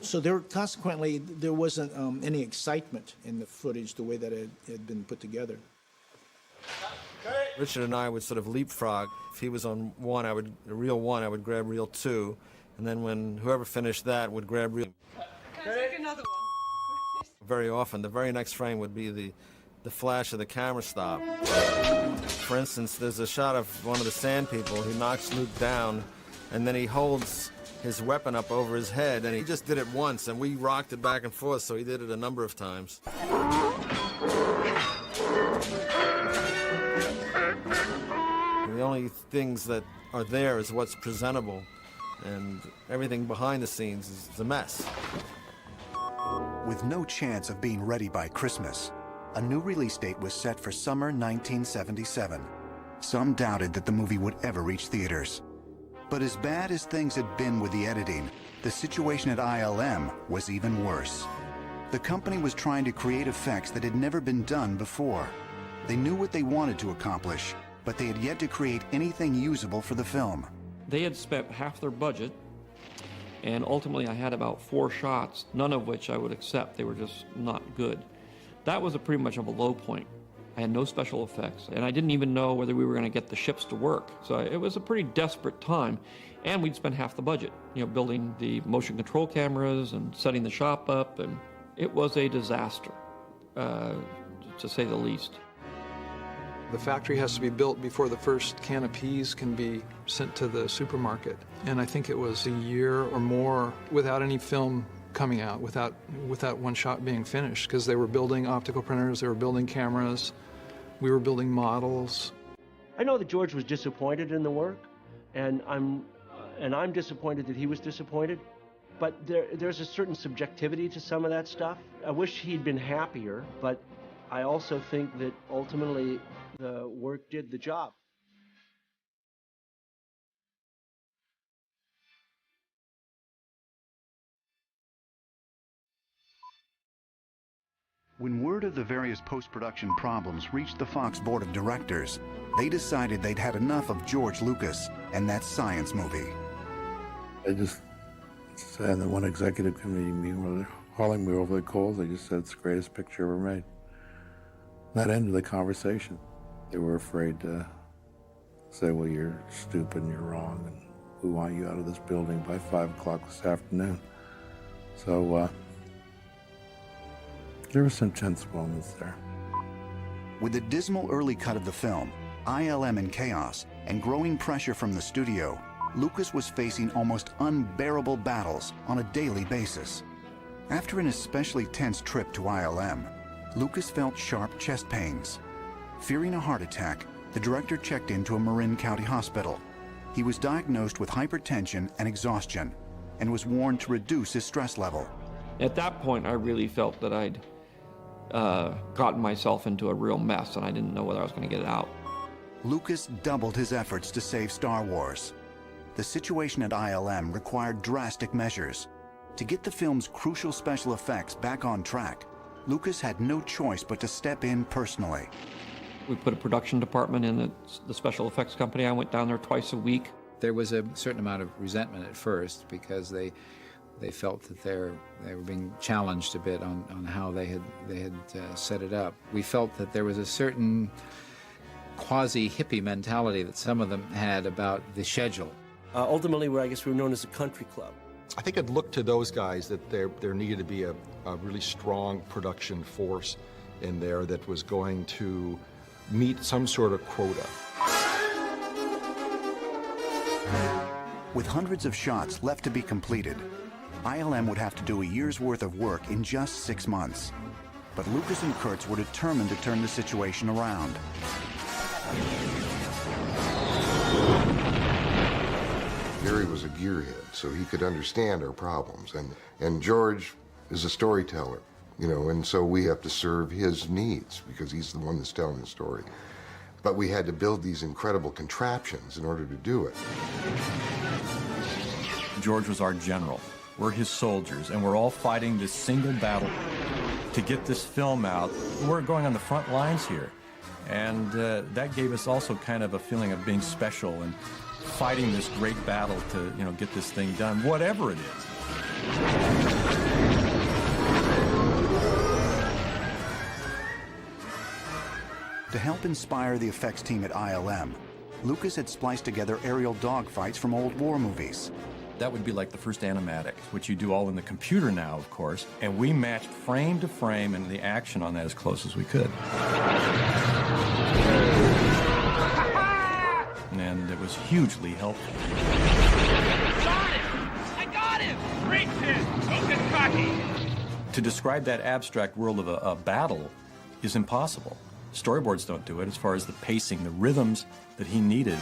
So consequently, there wasn't any excitement in the footage the way that it had been put together. Richard and I would sort of leapfrog. If he was on reel one, I would grab reel 2, and then when whoever finished that would grab reel. Can I take another one? Very often, the very next frame would be the flash of the camera stop. For instance, there's a shot of one of the sand people. He knocks Luke down, and then he holds his weapon up over his head, and he just did it once, and we rocked it back and forth, so he did it a number of times. The only things that are there is what's presentable, and everything behind the scenes is a mess. With no chance of being ready by Christmas, a new release date was set for summer 1977. Some doubted that the movie would ever reach theaters. But as bad as things had been with the editing, the situation at ILM was even worse. The company was trying to create effects that had never been done before. They knew what they wanted to accomplish, but they had yet to create anything usable for the film. They had spent half their budget, and ultimately I had about 4 shots, none of which I would accept. They were just not good. That was pretty much of a low point. I had no special effects, and I didn't even know whether we were going to get the ships to work. So it was a pretty desperate time, and we'd spent half the budget, building the motion control cameras and setting the shop up, and it was a disaster, to say the least. The factory has to be built before the first can of peas can be sent to the supermarket, and I think it was a year or more without any film coming out, without one shot being finished, because they were building optical printers, they were building cameras, we were building models. I know that George was disappointed in the work, and I'm disappointed that he was disappointed, but there's a certain subjectivity to some of that stuff. I wish he'd been happier, but I also think that ultimately the work did the job. When word of the various post-production problems reached the Fox board of directors, they decided they'd had enough of George Lucas and that science movie. I just said in the one executive committee meeting where they're hauling me over the coals, they just said it's the greatest picture ever made. That ended the conversation. They were afraid to say, well, you're stupid and you're wrong, and we want you out of this building by 5 o'clock this afternoon. So, there were some tense moments there. With the dismal early cut of the film, ILM in chaos, and growing pressure from the studio, Lucas was facing almost unbearable battles on a daily basis. After an especially tense trip to ILM, Lucas felt sharp chest pains. Fearing a heart attack, the director checked into a Marin County hospital. He was diagnosed with hypertension and exhaustion, and was warned to reduce his stress level. At that point, I really felt that I'd gotten myself into a real mess, and I didn't know whether I was going to get it out. Lucas doubled his efforts to save Star Wars. The situation at ILM required drastic measures. To get the film's crucial special effects back on track, Lucas had no choice but to step in personally. We put a production department in the special effects company. I went down there twice a week. There was a certain amount of resentment at first because they felt that they were being challenged a bit on how they had set it up. We felt that there was a certain quasi-hippie mentality that some of them had about the schedule. Ultimately, I guess we were known as a country club. I think I'd look to those guys that there needed to be a really strong production force in there that was going to meet some sort of quota. With hundreds of shots left to be completed, ILM would have to do a year's worth of work in just 6 months. But Lucas and Kurtz were determined to turn the situation around. Gary was a gearhead, so he could understand our problems. And George is a storyteller. you know, and so we have to serve his needs because he's the one that's telling the story. But we had to build these incredible contraptions in order to do it. George was our general. We're his soldiers, and we're all fighting this single battle to get this film out. We're going on the front lines here, and that gave us also kind of a feeling of being special and fighting this great battle to, you know, get this thing done, whatever it is. To help inspire the effects team at ILM, Lucas had spliced together aerial dogfights from old war movies. That would be like the first animatic, which you do all in the computer now, of course, and we matched frame to frame and the action on that as close as we could. And it was hugely helpful. Got him! I got him! Great pin! Don't get cocky! To describe that abstract world of a battle is impossible. Storyboards don't do it as far as the pacing, the rhythms that he needed.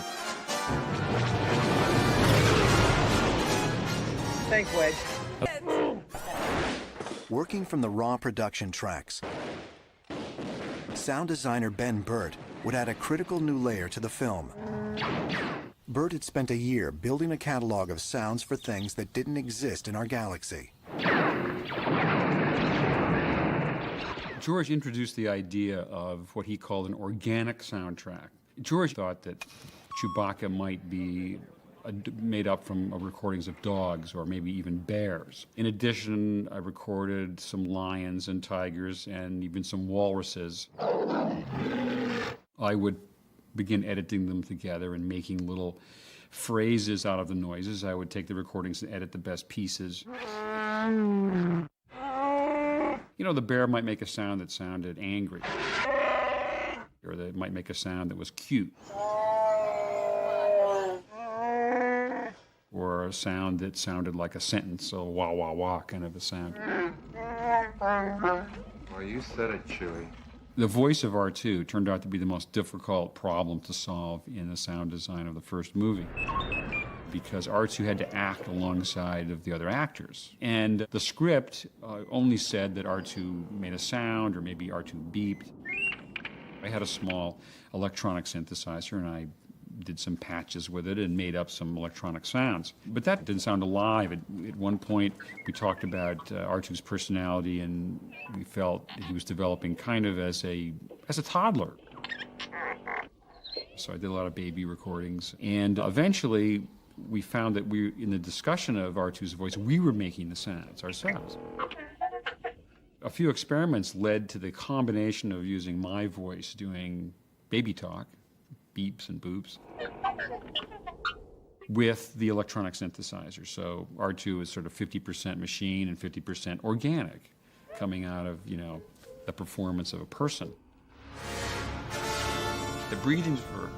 Thanks, Wedge. Working from the raw production tracks, sound designer Ben Burt would add a critical new layer to the film. Burt had spent a year building a catalog of sounds for things that didn't exist in our galaxy. George introduced the idea of what he called an organic soundtrack. George thought that Chewbacca might be made up from recordings of dogs or maybe even bears. In addition, I recorded some lions and tigers and even some walruses. I would begin editing them together and making little phrases out of the noises. I would take the recordings and edit the best pieces. You know, the bear might make a sound that sounded angry, or they might make a sound that was cute, or a sound that sounded like a sentence, so wah, wah, wah kind of a sound. Well, you said it, Chewie. The voice of R2 turned out to be the most difficult problem to solve in the sound design of the first movie, because R2 had to act alongside of the other actors. And the script only said that R2 made a sound, or maybe R2 beeped. I had a small electronic synthesizer, and I did some patches with it and made up some electronic sounds. But that didn't sound alive. At one point, we talked about R2's personality, and we felt that he was developing kind of as a toddler. So I did a lot of baby recordings. And eventually, we found that in the discussion of R2's voice, we were making the sounds ourselves. A few experiments led to the combination of using my voice doing baby talk, beeps and boops, with the electronic synthesizer. So R2 is sort of 50% machine and 50% organic, coming out of, you know, the performance of a person. The breathing for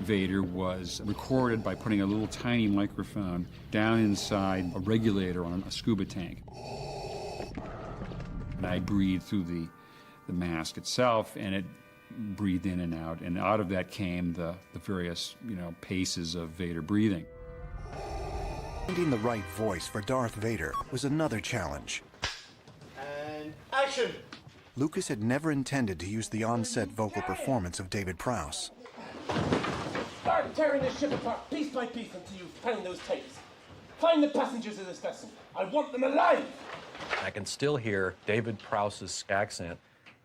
Vader was recorded by putting a little tiny microphone down inside a regulator on a scuba tank. And I breathed through the mask itself, and it breathed in and out of that came the various, you know, paces of Vader breathing. Finding the right voice for Darth Vader was another challenge. And action! Lucas had never intended to use the on-set vocal performance of David Prowse. Start tearing this ship apart piece by piece until you find those tapes. Find the passengers of this vessel. I want them alive! I can still hear David Prowse's accent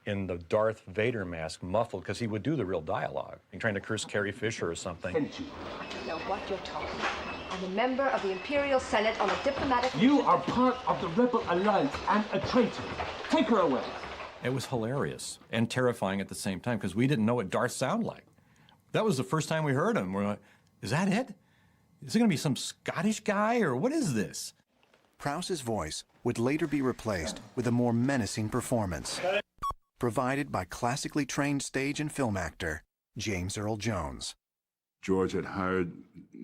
in the Darth Vader mask, muffled, because he would do the real dialogue. He's trying to curse Carrie Fisher or something. I don't know what you're talking about. I'm a member of the Imperial Senate on a diplomatic... You are part of the Rebel Alliance and a traitor. Take her away. It was hilarious and terrifying at the same time, because we didn't know what Darth sounded like. That was the first time we heard him. We're like, is that it? Is it going to be some Scottish guy, or what is this? Prowse's voice would later be replaced with a more menacing performance, provided by classically trained stage and film actor James Earl Jones. George had hired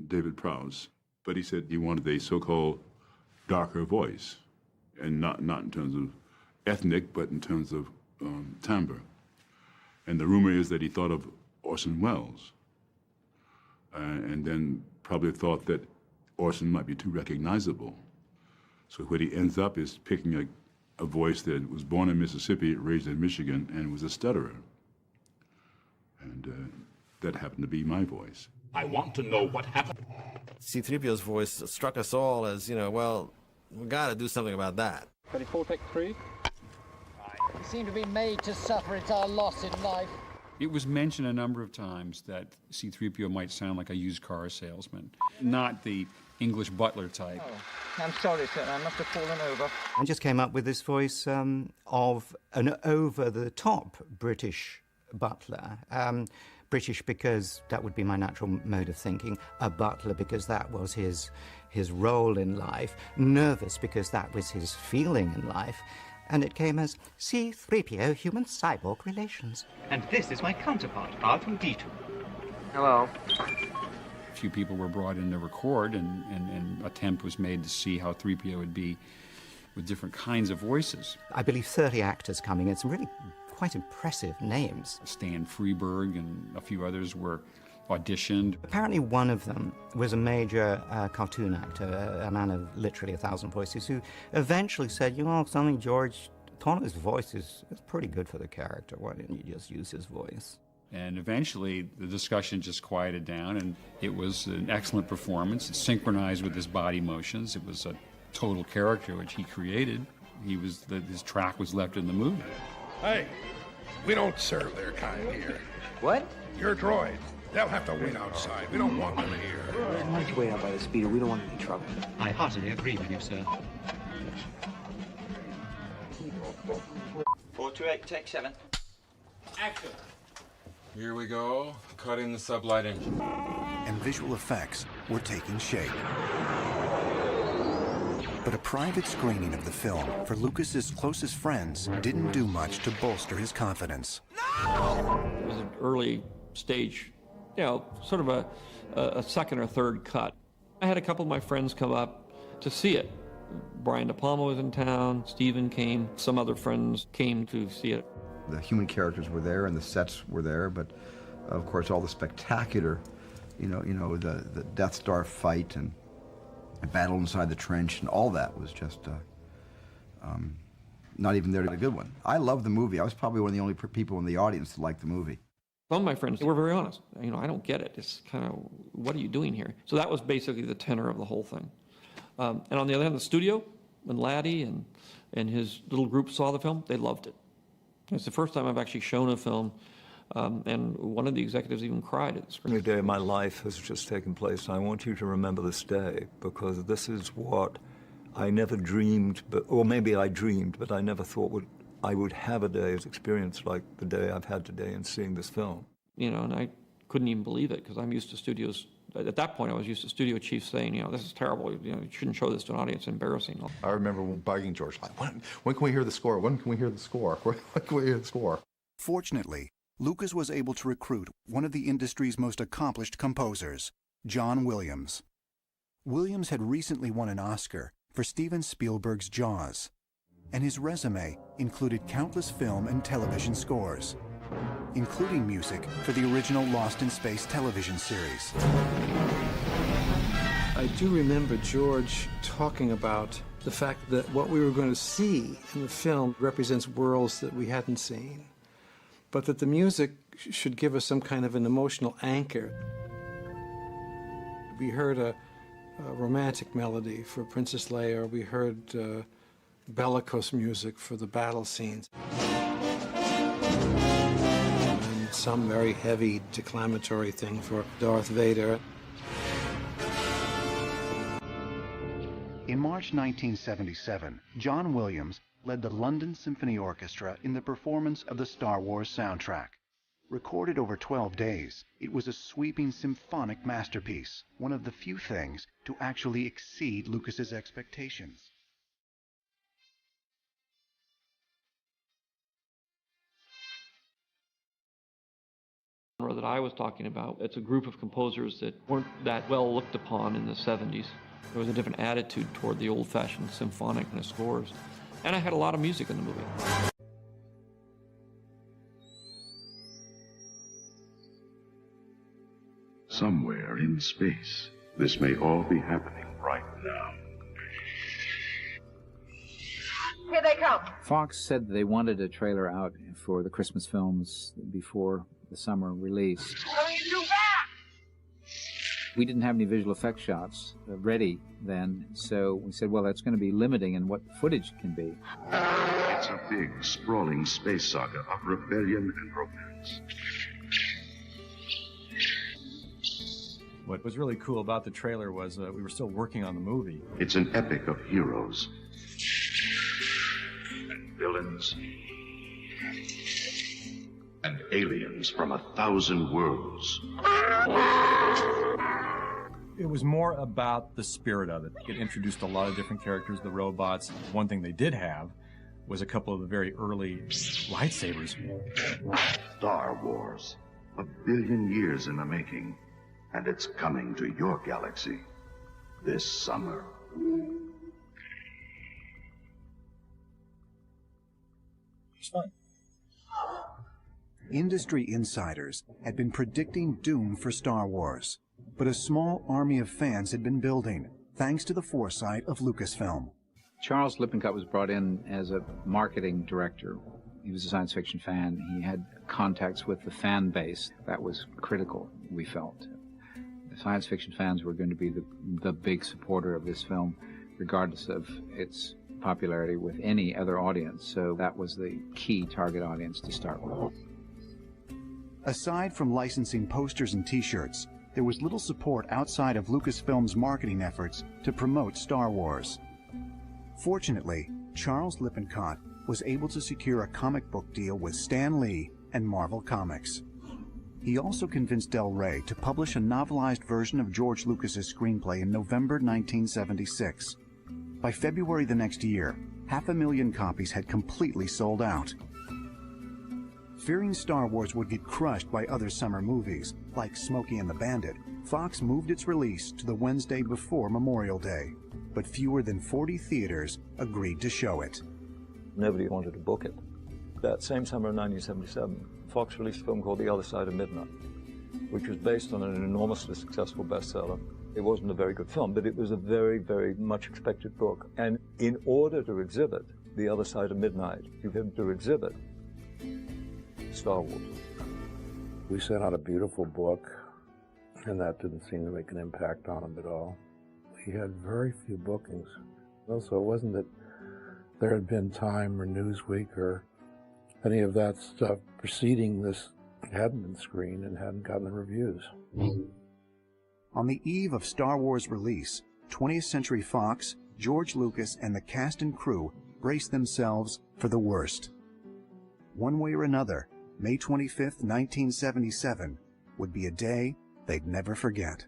David Prowse, but he said he wanted a so-called darker voice, and not in terms of ethnic, but in terms of timbre. And the rumor is that he thought of Orson Welles, and then probably thought that Orson might be too recognizable. So what he ends up is picking a voice that was born in Mississippi, raised in Michigan, and was a stutterer. And that happened to be my voice. I want to know what happened. C-3PO's voice struck us all as, well, we got to do something about that. 34, take 3. We seem to be made to suffer. It's our loss in life. It was mentioned a number of times that C-3PO might sound like a used car salesman, not the English butler type. Oh, I'm sorry, sir. I must have fallen over. I just came up with this voice of an over-the-top British butler. British because that would be my natural mode of thinking. A butler because that was his role in life. Nervous because that was his feeling in life. And it came as C-3PO human-cyborg relations. And this is my counterpart, R2-D2. Hello. A few people were brought in to record, and an attempt was made to see how 3PO would be with different kinds of voices. I believe 30 actors coming in, some really quite impressive names. Stan Freberg and a few others were auditioned. Apparently one of them was a major cartoon actor, a man of literally 1,000 voices, who eventually said, something, George, Tony's voice is pretty good for the character. Why didn't you just use his voice? And eventually the discussion just quieted down, and it was an excellent performance. It synchronized with his body motions. It was a total character which he created. His track was left in the movie. Hey, we don't serve their kind here. What? Your droids. They'll have to wait outside. We don't want them here. Why don't you wait out by the speeder? We don't want any trouble. I heartily agree with you, sir. 428, take 7. Action. Here we go, cutting the sublight engine. And visual effects were taking shape. But a private screening of the film for Lucas's closest friends didn't do much to bolster his confidence. It was an early stage, sort of a second or third cut. I had a couple of my friends come up to see it. Brian De Palma was in town, Steven came, some other friends came to see it. The human characters were there and the sets were there, but of course all the spectacular, the Death Star fight and the battle inside the trench and all that was just not even there to be a good one. I love the movie. I was probably one of the only people in the audience that liked the movie. Some of my friends were very honest. I don't get it. It's kind of, what are you doing here? So that was basically the tenor of the whole thing. And on the other hand, the studio, when Laddie and his little group saw the film, they loved it. It's the first time I've actually shown a film, and one of the executives even cried at the screen. A day of my life has just taken place, and I want you to remember this day, because this is what I never dreamed, or maybe I dreamed, but I never thought I would have a day as experience like the day I've had today in seeing this film. And I couldn't even believe it, because I'm used to studios. At that point, I was used to studio chiefs saying, this is terrible. You shouldn't show this to an audience. It's embarrassing. I remember bugging George, like, when can we hear the score? When can we hear the score? When can we hear the score? Fortunately, Lucas was able to recruit one of the industry's most accomplished composers, John Williams. Williams had recently won an Oscar for Steven Spielberg's Jaws, and his resume included countless film and television scores, including music for the original Lost in Space television series. I do remember George talking about the fact that what we were going to see in the film represents worlds that we hadn't seen, but that the music should give us some kind of an emotional anchor. We heard a romantic melody for Princess Leia, or we heard bellicose music for the battle scenes. Some very heavy declamatory thing for Darth Vader. In March 1977, John Williams led the London Symphony Orchestra in the performance of the Star Wars soundtrack. Recorded over 12 days, it was a sweeping symphonic masterpiece, one of the few things to actually exceed Lucas's expectations. That I was talking about, it's a group of composers that weren't that well looked upon in the 70s. There was a different attitude toward the old-fashioned symphonic kind of scores. And I had a lot of music in the movie. Somewhere in space, this may all be happening right now. Here they come. Fox said they wanted a trailer out for the Christmas films before the summer release. What do you do back? We didn't have any visual effects shots ready then, so we said, well, that's going to be limiting in what footage can be. It's a big, sprawling space saga of rebellion and romance. What was really cool about the trailer was we were still working on the movie. It's an epic of heroes and villains and aliens from 1,000 worlds. It was more about the spirit of it. It introduced a lot of different characters, the robots. One thing they did have was a couple of the very early lightsabers. Star Wars, 1 billion years in the making, and it's coming to your galaxy this summer. It's fun. Industry insiders had been predicting doom for Star Wars, but a small army of fans had been building, thanks to the foresight of Lucasfilm. Charles Lippincott was brought in as a marketing director. He was a science fiction fan. He had contacts with the fan base. That was critical, we felt. The science fiction fans were going to be the big supporter of this film, regardless of its popularity with any other audience. So that was the key target audience to start with. Aside from licensing posters and T-shirts, there was little support outside of Lucasfilm's marketing efforts to promote Star Wars. Fortunately, Charles Lippincott was able to secure a comic book deal with Stan Lee and Marvel Comics. He also convinced Del Rey to publish a novelized version of George Lucas's screenplay in November 1976. By February the next year, 500,000 copies had completely sold out. Fearing Star Wars would get crushed by other summer movies, like Smokey and the Bandit, Fox moved its release to the Wednesday before Memorial Day, but fewer than 40 theaters agreed to show it. Nobody wanted to book it. That same summer of 1977, Fox released a film called The Other Side of Midnight, which was based on an enormously successful bestseller. It wasn't a very good film, but it was a very, very much expected book. And in order to exhibit The Other Side of Midnight, you had to exhibit Star Wars. We sent out a beautiful book, and that didn't seem to make an impact on them at all. We had very few bookings. Also, it wasn't that there had been Time or Newsweek or any of that stuff preceding this. It hadn't been screened and hadn't gotten the reviews. On the eve of Star Wars release, 20th Century Fox, George Lucas, and the cast and crew braced themselves for the worst. One way or another, May 25th, 1977, would be a day they'd never forget.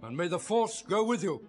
And may the Force go with you.